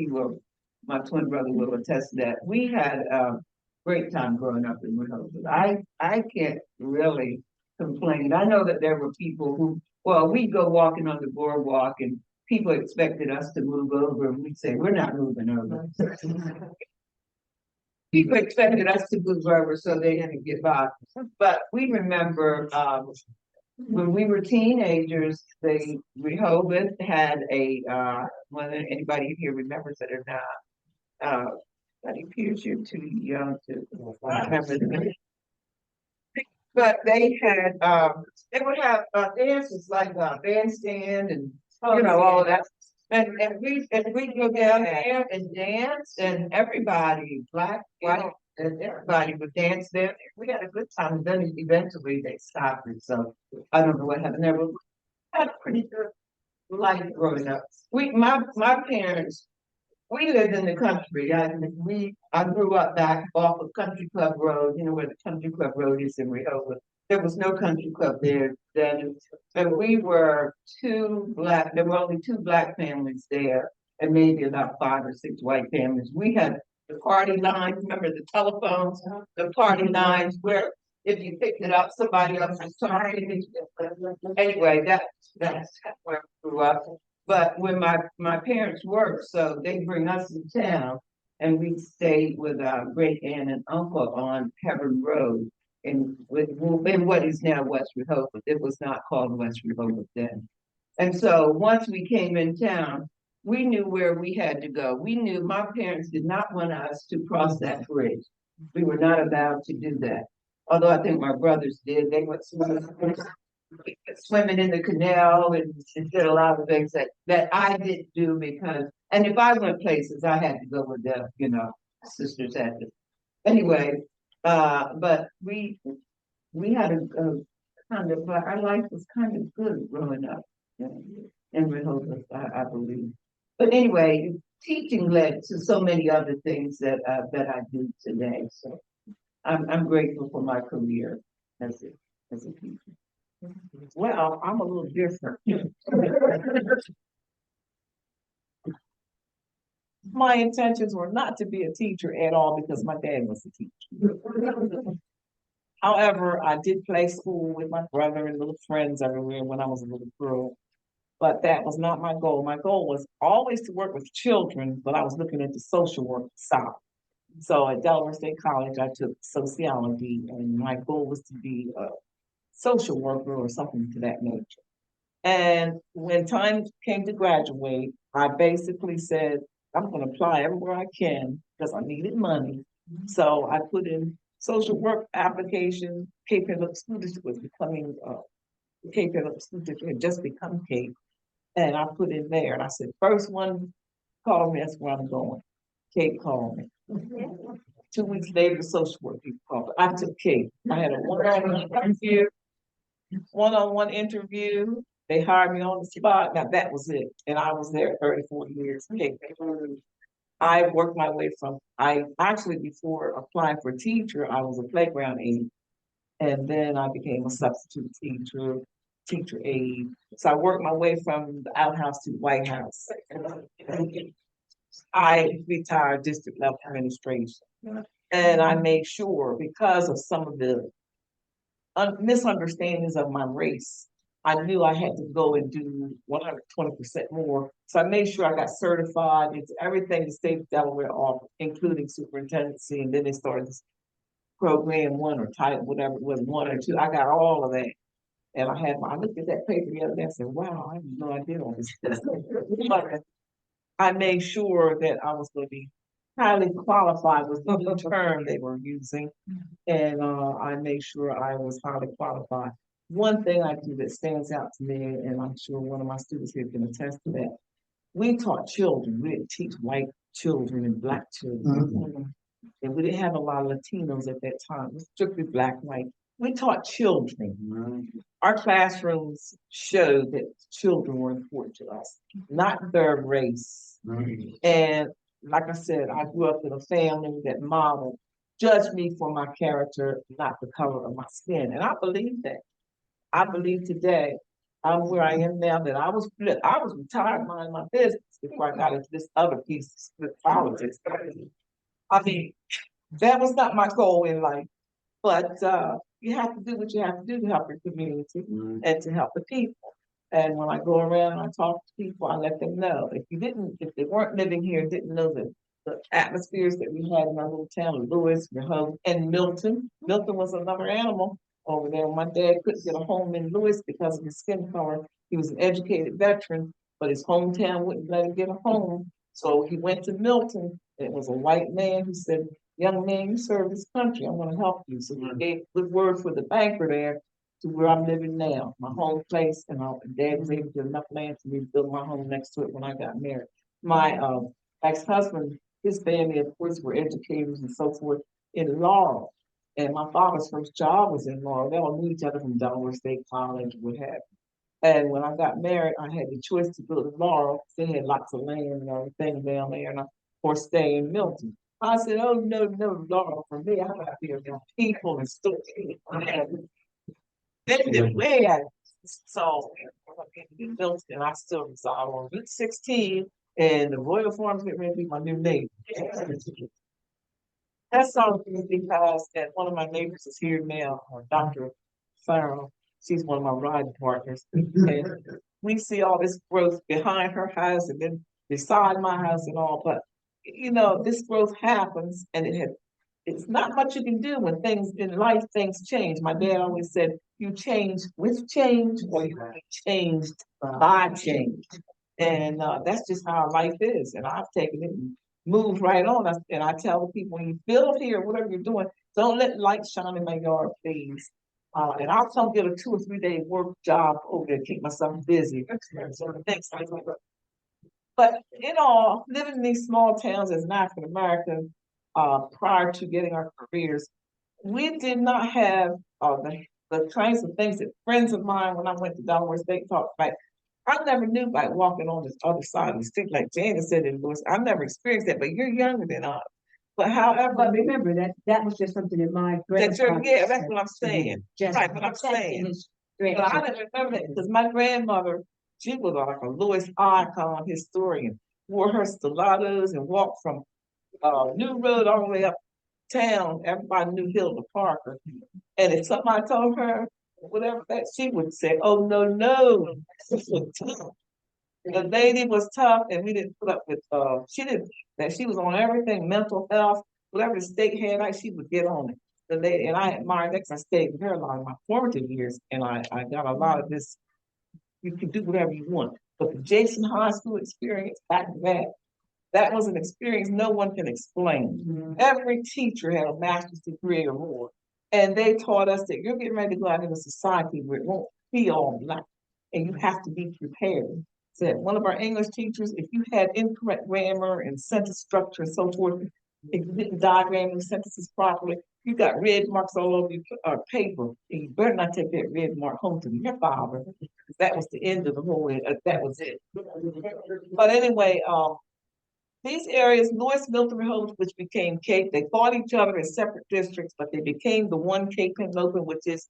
my twin brother will attest to that. We had a great time growing up in Rehoboth. I can't really complain. I know that there were people we'd go walking on the boardwalk and people expected us to move over, and we'd say, we're not moving over. People expected us to move over so they didn't get by. But we remember when we were teenagers, Rehoboth had whether anybody here remembers it or not, but it appears you're too young to remember the but they would have dances like bandstand and all of that. And we'd go down there and dance, and everybody, black, white, and everybody would dance there. We had a good time. Then eventually they stopped it. So I don't know what happened there, but we had a pretty good life growing up. My parents, we lived in the country. I grew up back off of Country Club Road, where the Country Club Road is in Rehoboth. There was no country club there then. And we were there were only two black families there, and maybe about 5 or 6 white families. We had the party lines, remember the telephones, the party lines where if you picked it up, somebody else was talking. Anyway, that's where we grew up. But when my parents worked, so they bring us to town, and we stayed with our great aunt and uncle on Hebron Road in what is now West Rehoboth. It was not called West Rehoboth then. And so once we came in town, we knew where we had to go. We knew my parents did not want us to cross that bridge. We were not allowed to do that. Although I think my brothers did. They went swimming in the canal and did a lot of things that I didn't do and if I went places, I had to go with them, sisters had to. Anyway, but we had a kind of, our life was kind of good growing up in Rehoboth, I believe. But anyway, teaching led to so many other things that I do today. So I'm grateful for my career as a teacher. Well, I'm a little different. My intentions were not to be a teacher at all because my dad was a teacher. However, I did play school with my brother and little friends everywhere when I was a little girl. But that was not my goal. My goal was always to work with children, but I was looking at the social work side. So at Delaware State College, I took sociology, and my goal was to be a social worker or something to that nature. And when time came to graduate, I basically said, I'm going to apply everywhere I can because I needed money. So I put in social work application. Cape Henlopen School District was becoming, Cape Henlopen School District had just become Cape. And I put in there and I said, first one called me, that's where I'm going. Cape called me. 2 weeks later, the social work people called. I took Cape. I had a one-on-one interview. They hired me on the spot. Now that was it. And I was there 34 years. I worked my way from, I actually, before applying for teacher, I was a playground aide. And then I became a substitute teacher, teacher aide. So I worked my way from the outhouse to the White House. I retired district level administration. And I made sure, because of some of the misunderstandings of my race, I knew I had to go and do 120% more. So I made sure I got certified into everything the state of Delaware offered, including superintendency. And then they started this program one or type, whatever it was, 1 or 2. I got all of that. And I looked at that paper the other day and said, wow, I have no idea all this stuff. But I made sure that I was going to be highly qualified was the new term they were using. And I made sure I was highly qualified. One thing I do that stands out to me, and I'm sure one of my students here can attest to that, we taught children. We didn't teach white children and black children. And we didn't have a lot of Latinos at that time. It was strictly black, white. We taught children. Our classrooms showed that children were important to us, not their race. And like I said, I grew up in a family that modeled, judged me for my character, not the color of my skin. And I believe that. I believe today I'm where I am now, that I was retired minding my business before I got into this other piece with politics. I mean, that was not my goal in life, but you have to do what you have to do to help your community and to help the people. And when I go around and I talk to people, I let them know if they weren't living here, didn't know the atmospheres that we had in our little town of Lewis, Rehoboth, and Milton. Milton was another animal over there. My dad couldn't get a home in Lewis because of his skin color. He was an educated veteran, but his hometown wouldn't let him get a home. So he went to Milton. It was a white man who said, young man, you serve this country, I want to help you. So he gave good word for the banker there to where I'm living now, my home place. And dad was able to get enough land for me to build my home next to it when I got married. My ex-husband, his family, of course, were educators and so forth in Laurel. And my father's first job was in Laurel. They all knew each other from Delaware State College, what have you. And when I got married, I had the choice to go to Laurel. They had lots of land and everything down there, or stay in Milton. I said, oh, no, Laurel, for me, I got to be around people and stuff. Then way out. So in Milton, I still reside on Route 16, and the Royal Farms get ready to be my new neighbor. That's all because that one of my neighbors is here now, Dr. Farrell. She's one of my riding partners. And we see all this growth behind her house and then beside my house and all, but this growth happens and it's not much you can do when things in life, things change. My dad always said, you change with change or you be changed by change. And that's just how life is. And I've taken it and moved right on. And I tell the people, when you build here, whatever you're doing, don't let light shine in my yard, please. And I'll come get a 2 or 3 day work job over there, keep myself busy. But living in these small towns as an African American, prior to getting our careers, we did not have the kinds of things that friends of mine, when I went to Delaware State, talked about. I never knew by walking on this other side of the street, like Janet said in Lewis. I never experienced that, but you're younger than us. But however, But remember that was just something that my grandfather. yeah, that's what I'm saying. Just Right, what I'm saying. But I grandfather. didn't remember that because my grandmother, she was like a Lewis icon historian, wore her stilettos and walked from New Road all the way uptown. Everybody knew Hilda Parker. And if somebody told her, whatever that, she would say, oh, no, no. This was tough. The lady was tough and we didn't put up with, she didn't, that she was on everything, mental health, whatever the state had, like, she would get on it. The lady, and I admired that 'cause I stayed with her a lot of my formative years and I got a lot of this, you can do whatever you want. But the Jason High School experience, back to that was an experience no one can explain. Every teacher had a master's degree or more. And they taught us that you're getting ready to go out into society where it won't be all black. And you have to be prepared. Said one of our English teachers, if you had incorrect grammar and sentence structure and so forth, if you didn't diagram your sentences properly, you got red marks all over your paper. And you better not take that red mark home to your father. That was the end of the whole, that was it. But anyway, these areas, Lewis, Milton, Rehoboth, which became Cape, they fought each other in separate districts, but they became the one Cape Henlopen, which is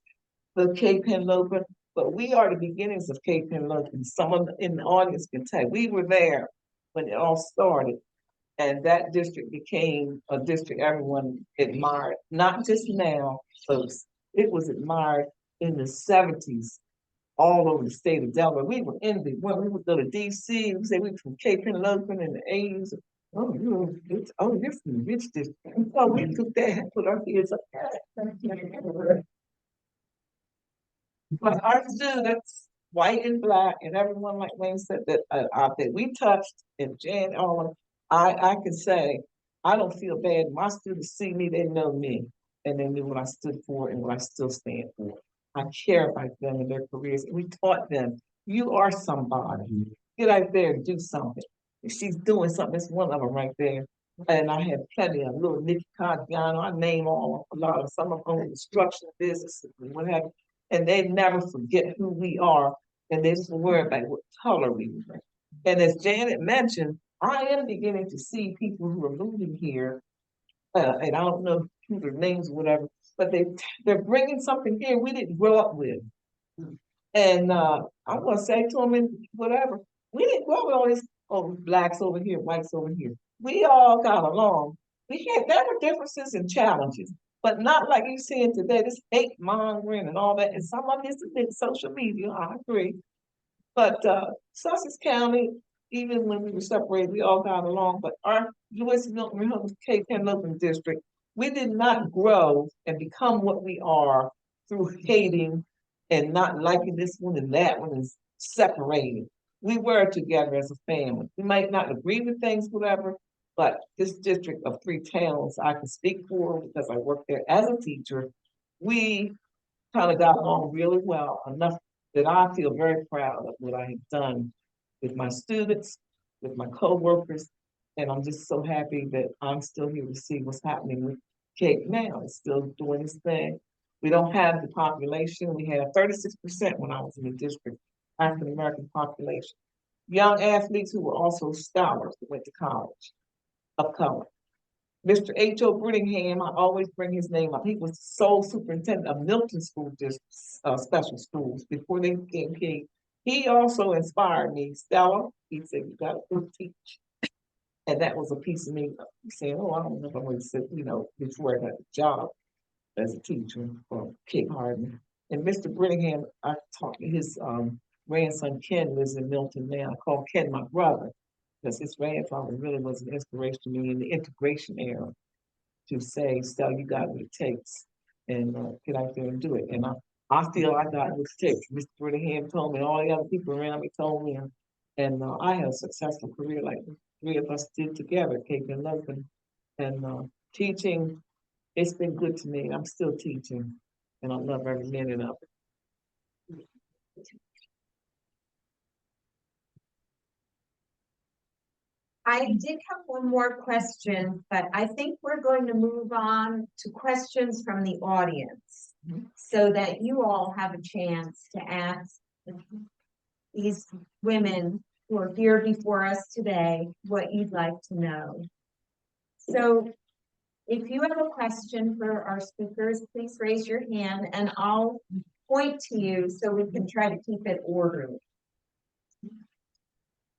the Cape Henlopen. But we are the beginnings of Cape Henlopen. Someone in the audience can tell you, we were there when it all started. And that district became a district everyone admired, not just now, folks. It was admired in the 70s all over the state of Delaware. We were in the, when we would go to DC, we say we were from Cape Henlopen in the 80s. Oh, you're from the rich district. And so we took that and put our kids up there. But our students, white and black, and everyone, like Wayne said, that we touched, and Jan, all I can say, I don't feel bad. My students see me, they know me, and they knew what I stood for and what I still stand for. I care about them and their careers. And we taught them, you are somebody. Get out there and do something. If she's doing something, it's one of them right there. And I had plenty of little Nikki Caggiano, I name all a lot of some of them own construction businesses and what have you. And they never forget who we are. And they just worry about what color we were. And as Janet mentioned, I am beginning to see people who are moving here, and I don't know who their names or whatever, but they're bringing something here we didn't grow up with. And I'm gonna say to them, and whatever, we didn't grow up with all this, oh, blacks over here, whites over here. We all got along. There were differences and challenges, but not like you see it today, this hate mongering and all that. And some of this is in social media, I agree. But Sussex County, even when we were separated, we all got along. But our Lewis, Milton, Rehoboth, Cape Henlopen district, we did not grow and become what we are through hating and not liking this one and that one and separating. We were together as a family. We might not agree with things, whatever, but this district of 3 towns I can speak for because I worked there as a teacher. We kind of got along really well, enough that I feel very proud of what I have done with my students, with my coworkers, and I'm just so happy that I'm still here to see what's happening with Cape now. It's still doing its thing. We don't have the population. We had 36% when I was in the district, African American population. Young athletes who were also scholars that went to college of color. Mr. H.O. Brittingham, I always bring his name up. He was the sole superintendent of Milton School District, special schools before they became king. He also inspired me. Stella, he said, you gotta go teach. And that was a piece of me saying, oh, I don't know if I'm going to sit, before I got the job as a teacher for Cape Hardin. And Mr. Brittingham, I talked to his grandson, Ken, lives in Milton now. I call Ken my brother, because his grandfather really was an inspiration to me in the integration era to say, Stella, you got what it takes, and get out there and do it. And I feel I got what it takes. Mr. Brittingham told me, all the other people around me told me, and I had a successful career like the 3 of us did together, Cape Henlopen. And teaching, it's been good to me. I'm still teaching, and I love every minute of it. I did have one more question, but I think we're going to move on to questions from the audience so that you all have a chance to ask these women who are here before us today what you'd like to know. So if you have a question for our speakers, please raise your hand and I'll point to you so we can try to keep it orderly.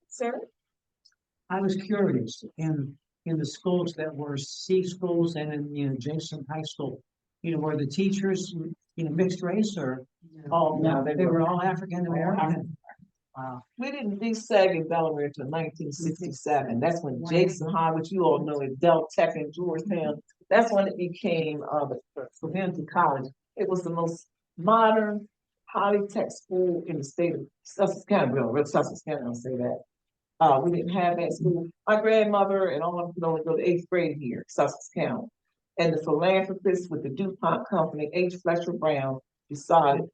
Sir? I was curious in the schools that were C schools and in the adjacent high school, were the teachers, mixed race or? Oh, no, They were all African American. Wow. We didn't deseg in Delaware until 1967. That's when Jason High, which you all know is Del Tech in Georgetown, that's when it became the community college. It was the most modern, highly tech school in the state of Sussex County. Well, Sussex County, I'll say that. We didn't have that school. My grandmother and all of them could only go to eighth grade here, Sussex County. And the philanthropist with the DuPont company, H. Fletcher Brown, decided,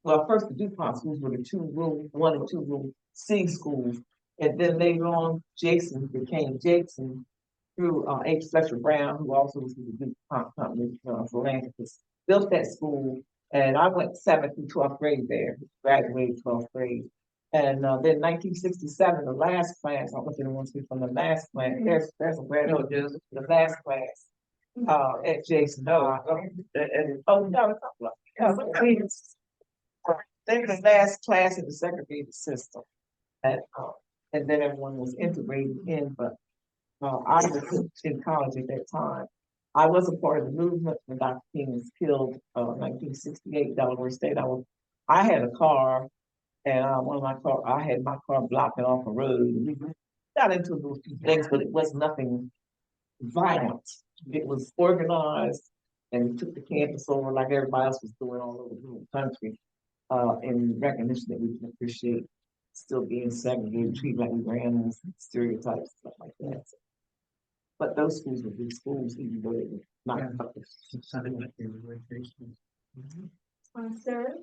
well, first the DuPont schools were the 1 and 2 room C schools. And then later on, Jason became Jason through H. Fletcher Brown, who also was with the DuPont company, philanthropist, built that school. And I went 7th through 12th grade there, graduated 12th grade. And then 1967, the last class, I want you to want to speak from the last class, there's a graduate, the last class at Jason. No, oh, no, they were the last class in the segregated system. And then everyone was integrated in, but I was in college at that time. I was a part of the movement when Dr. King was killed, 1968, Delaware State. I had a car, and I had my car blocking off a road. We got into those two things, but it was nothing violent. It was organized, and we took the campus over like everybody else was doing all over the country, in recognition that we can appreciate still being segregated, treated like we ran and stereotypes, stuff like that. But those schools were big schools, even though they were not public. Sir?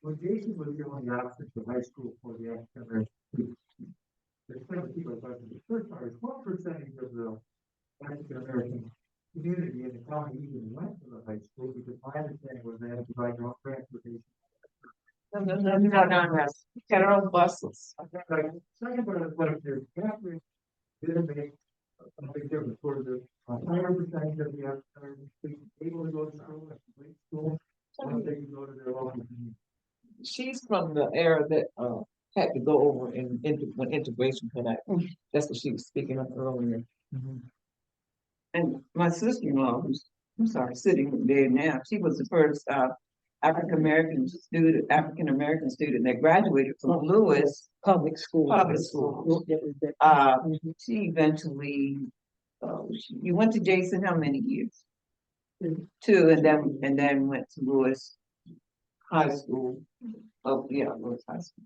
When Jason was going to option to high school for the African American, there's several people about the first part, what percentage of the African American community in the county even went to the high school? Because my understanding was they had to buy their own transportation. No. Had our own buses. Second part of what their Catholic didn't make a big difference for the higher percentage of the African American able to go to school at the school. They can go to their local community. She's from the era that had to go over when integration put out. That's what she was speaking of earlier. And my sister-in-law, who's, I'm sorry, sitting there now, she was the first African-American student that graduated from Lewis Public school. Public School. She eventually, you went to Jason how many years? 2, and then went to Lewis High School. Oh, yeah, Lewis High School.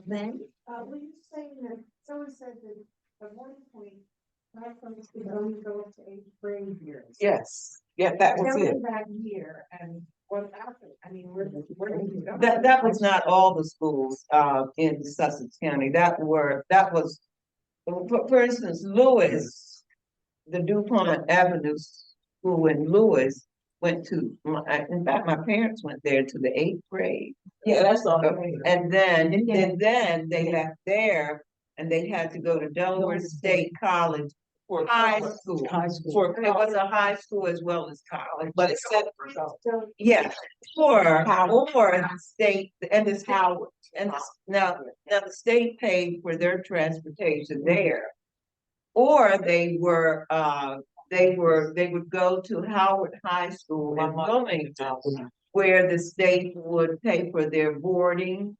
Then, Were you saying that someone said that at one point, Paskins could only go up to 8th grade years? Yes, yeah, that was Tell me it. that year and what happened. I mean, where did you go? That was not all the schools in Sussex County. That was, for instance, Lewis, the DuPont Avenue School in Lewis went to, in fact, my parents went there to the 8th grade. Yeah, that's all. And then they left there and they had to go to Delaware State College for high school. High school. It was a high school as well as college. But it said, Yeah, or the state, and this Howard, and now the state paid for their transportation there. Or they would go to Howard High School in Wilmington, where the state would pay for their boarding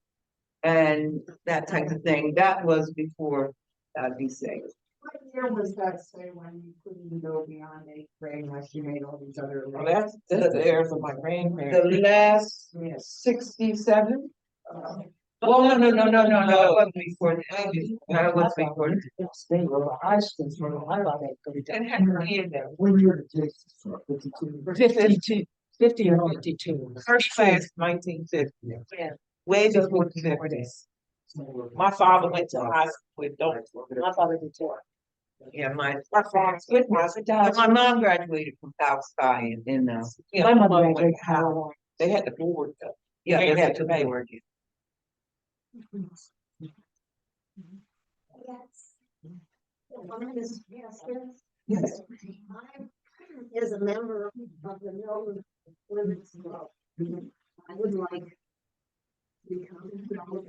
and that type of thing. That was before desegregation. What year was that, say, when you couldn't go beyond 8th grade unless you made all these other? well, that's the era of my grandparents. The last 67. Well, no, it wasn't before that. No, it wasn't before that. They were high school, so I thought they'd go down. And had to be in there. When you're at Jason, 52. 50 or 52. First class, 1950. Yeah. Way before the 50s. My father went to high school with don't. My father did too. Yeah, my mom graduated from South Sky in Yeah, My mother went graduated to Howard. They had to board though. yeah, They they had had to to pay. board you. Yes. I, as a member of the Millwood Women's Club, I would like to become involved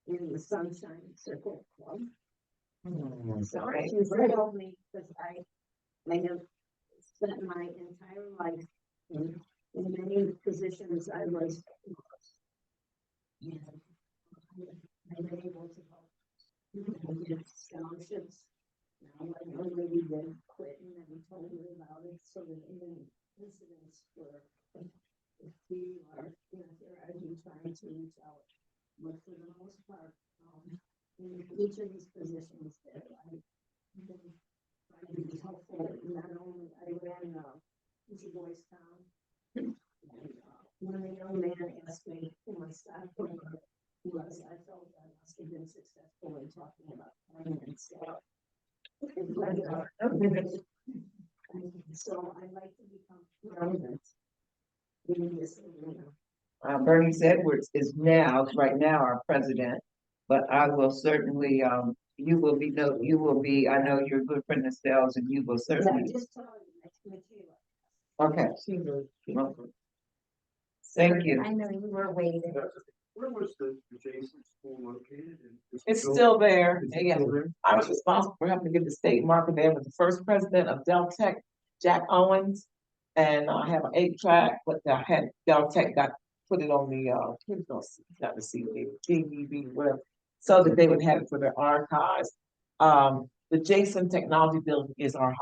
in the Sunshine Circle Club. Sorry, she's told me, because I have spent my entire life in many positions I was. And I've been able to help people get scholarships. Now, my young lady then quit and told me about it, so that any incidents were, if we are, as you trying to reach out. But for the most part, in each of these positions that I've been trying to be helpful, not only I ran, Easy Boys Town. And, when a young man asked me who my staff member was, I felt I must have been successful in talking about finance. So I like to become relevant in this arena. Bernice Edwards is right now our president, but I will certainly, you will be, I know you're a good friend of Estelle's, and you will Yeah, certainly, just tell her next to Michaela. okay. Thank you. I know you were waiting. Where was the Jason School located? It's still there. Is it Yeah. still there? I was responsible for helping to get the state marker there with the first president of Deltech, Jack Owens. And I have an 8-track, but I had Deltech put it on the, not the CD, DVD, whatever, so that they would have it for their archives. The Jason Technology Building was our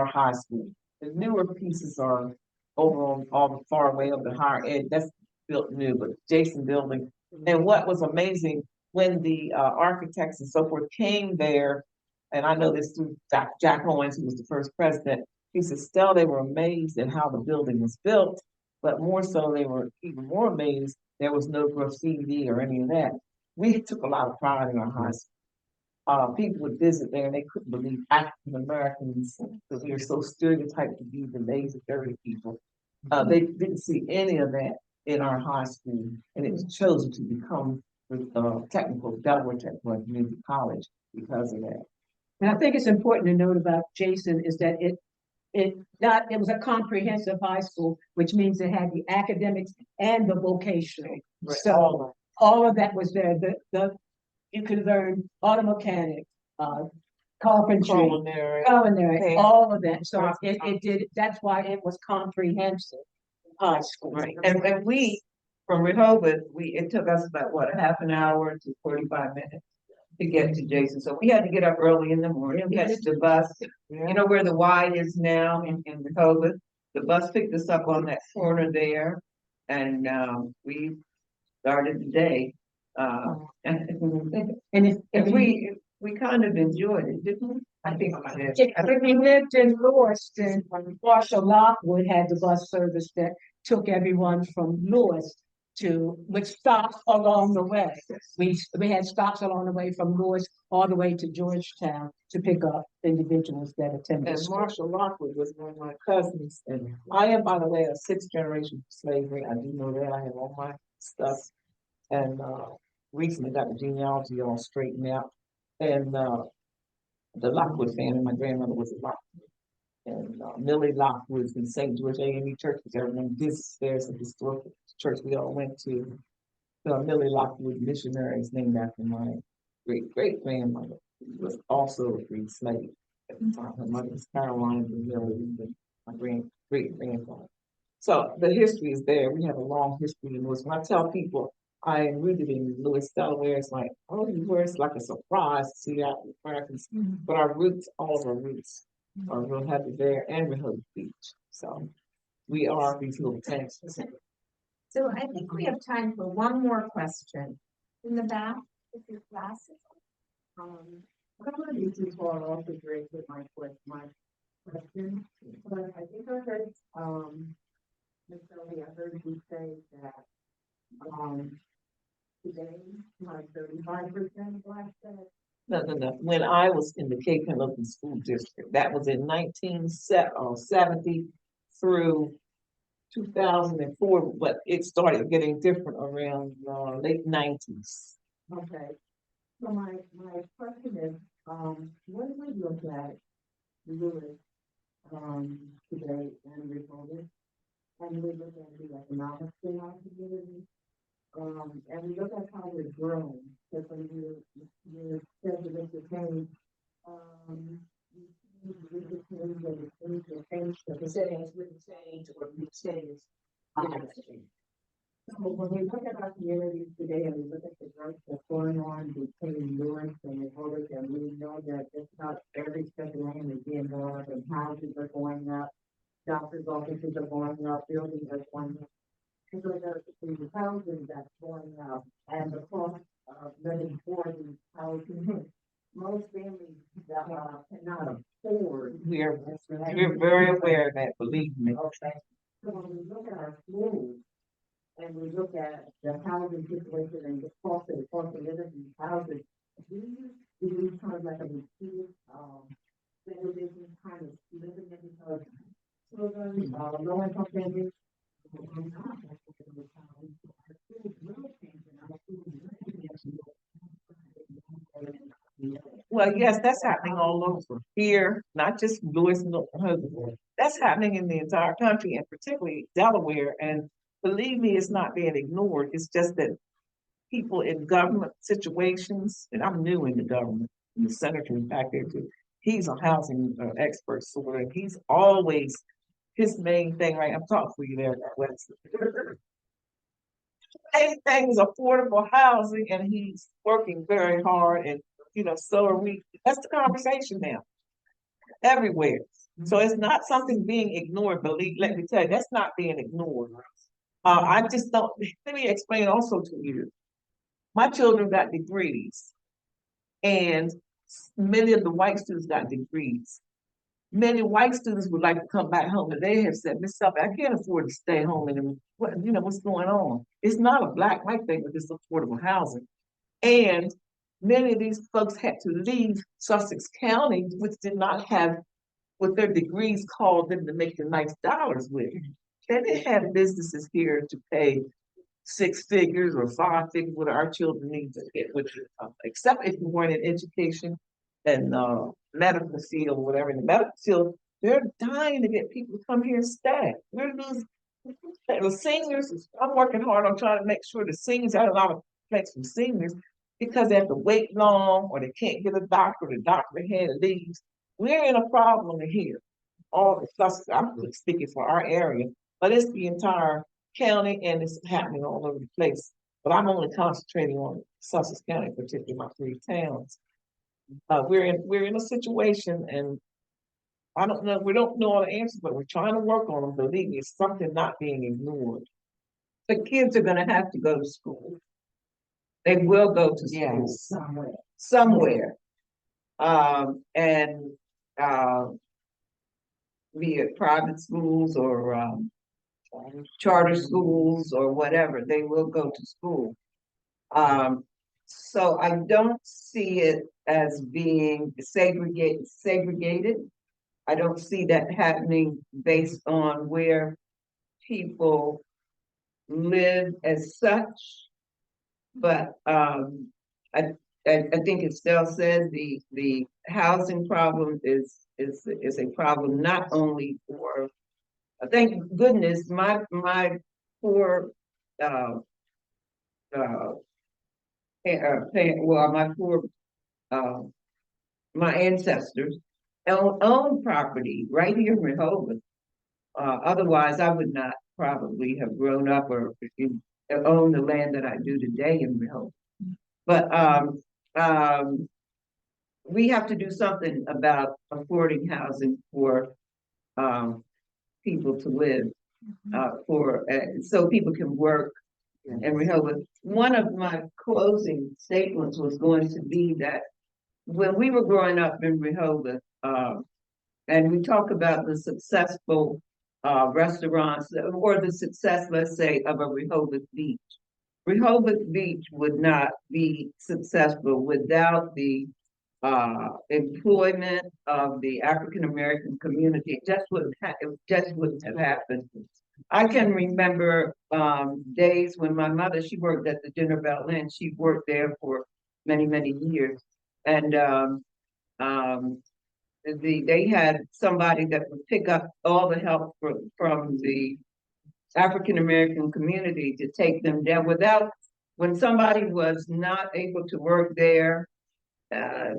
high school. The newer pieces are over on far away over the higher ed, that's built new, but Jason Building. And what was amazing, when the architects and so forth came there, and I know this through Jack Owens, who was the first president, he said, still they were amazed at how the building was built, but more so they were even more amazed there was no graffiti or any of that. We took a lot of pride in our high school. People would visit there and they couldn't believe African Americans, because we were so stereotyped to be the lazy, dirty people. They didn't see any of that in our high school, and it was chosen to become the Delaware Technical Community College because of that. And I think it's important to note about Jason is that it was a comprehensive high school, which means it had the academics and the vocational. Right. So all of that was there. You could learn auto mechanic, carpentry, culinary, Okay. all of that. So it did, that's why it was comprehensive high school. Right, and we, from Rehoboth, it took us about, what, a half an hour to 45 minutes to get to Jason. So we had to get up early in the morning, catch the bus. You know where the Y is now in Rehoboth? The bus picked us up on that corner there, and we started the day. And And we kind of enjoyed it, didn't we? I think I did. if we lived in Lewiston, Marshall Lockwood had the bus service that took everyone from Lewis with stops along the way. We had stops along the way from Lewis all the way to Georgetown to pick up individuals that attended And school. Marshall Lockwood was one of my cousins, and I am, by the way, a 6th generation slavery. I do know that. I have all my stuff, and recently got the genealogy all straightened out. And the Lockwood family, my grandmother was a Lockwood, and Millie Lockwood's in St. George A&E Church, because everyone visits there. It's a historical church we all went to. Millie Lockwood missionary is named after my great grandmother, who was also a free slave at the time. Her mother was Caroline and Millie, and my great grandfather. So the history is there. We have a long history in Lewis. When I tell people I am rooted in Lewis, Delaware, it's like, oh, you were, it's like a surprise to see African Americans. But our roots, all of our roots are real heavy there, and Rehoboth Beach. So we are these little tanks. So I think we have time for one more question. In the back, with your glasses. I don't want to be too far off the break with my question, but I think I heard, Ms. Selby, I heard you say that, today, like 35% black staff. No. When I was in the Cape Henlopen School District, that was in 1970 through 2004, but it started getting different around late 90s. Okay, so my question is, what do we look at Lewis, today and Rehoboth? And we look at the economics in our community, and we look at how we're growing, because when you said to Mr. Kane, The percentage wouldn't change or the percentage. So when we look at our communities today and we look at the growth that's going on between Lewis and Rehoboth, and we know that it's not every second lane is being developed and houses are going up, doctors' offices are going up, buildings are going up. So the housing that's going up and the cost of living for these housing, most families that cannot afford. We're very aware of that, believe me. Okay, so when we look at our schools, and we look at the housing situation and the cost of living in houses, do you kind of like a repeated, segregation kind of living in because children, low income families? Well, yes, that's happening all over here, not just Lewis and Rehoboth. That's happening in the entire country and particularly Delaware. And believe me, it's not being ignored. It's just that people in government situations, and I'm new in the government, and the senator in fact there too. He's a housing expert, sort of. He's always his main thing, right? I'm talking for you there, Wesley. Main thing is affordable housing, and he's working very hard. And so are we. That's the conversation now, everywhere. So it's not something being ignored. Believe, let me tell you, that's not being ignored. I just don't. Let me explain also to you. My children got degrees, and many of the white students got degrees. Many white students would like to come back home, and they have said, Miss Selby, I can't afford to stay home and what's going on. It's not a black white thing, but it's affordable housing. And many of these folks had to leave Sussex County, which did not have what their degrees called them to make the nice dollars with. They didn't have businesses here to pay 6 figures or 5 figures what our children need to get, which except if you weren't in education and medical field or whatever. In the medical field, they're dying to get people to come here and stay. We're losing the seniors. I'm working hard on trying to make sure the seniors have a lot of place for seniors because they have to wait long or they can't get a doctor. The doctor had leaves. We're in a problem here. All the stuff. I'm speaking for our area, but it's the entire county and it's happening all over the place. But I'm only concentrating on Sussex County, particularly my 3 towns. We're in a situation, and I don't know. We don't know all the answers, but we're trying to work on them. Believe me, it's something not being ignored. The kids are gonna have to go to school. They will go to school Yes. somewhere. And be it private schools or charter schools or whatever, they will go to school. So I don't see it as being segregated. I don't see that happening based on where people live as such. But I think Estelle said the housing problem is a problem not only for, thank goodness, my poor my ancestors owned property right here in Rehoboth. Otherwise, I would not probably have grown up or owned the land that I do today in Rehoboth. But we have to do something about affording housing for people to live, so people can work in Rehoboth. One of my closing statements was going to be that when we were growing up in Rehoboth, and we talk about the successful restaurants or the success, let's say, of a Rehoboth Beach. Rehoboth Beach would not be successful without the employment of the African American community. It just wouldn't have happened. I can remember days when my mother, she worked at the Dinner Bell Inn. She worked there for many, many years. And they had somebody that would pick up all the help from the African American community to take them down when somebody was not able to work there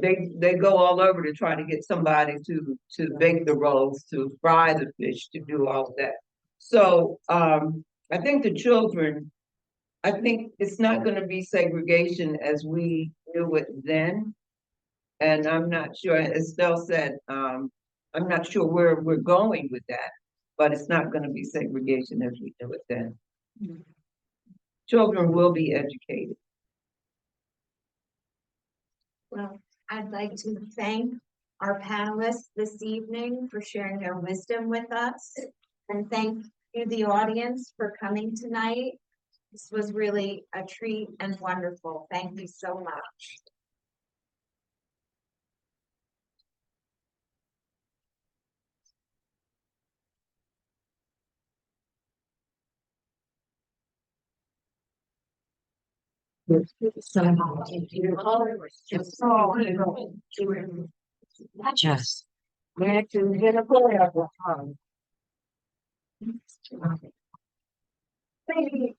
they go all over to try to get somebody to bake the rolls, to fry the fish, to do all of that. So, I think the children, I think it's not gonna be segregation as we knew it then. And I'm not sure, as Estelle said, I'm not sure where we're going with that, but it's not gonna be segregation as we knew it then. Children will be educated. Well, I'd like to thank our panelists this evening for sharing their wisdom with us. And thank you, the audience, for coming tonight. This was really a treat and wonderful. Thank you so much. Just. Where to get a player from? Thank you.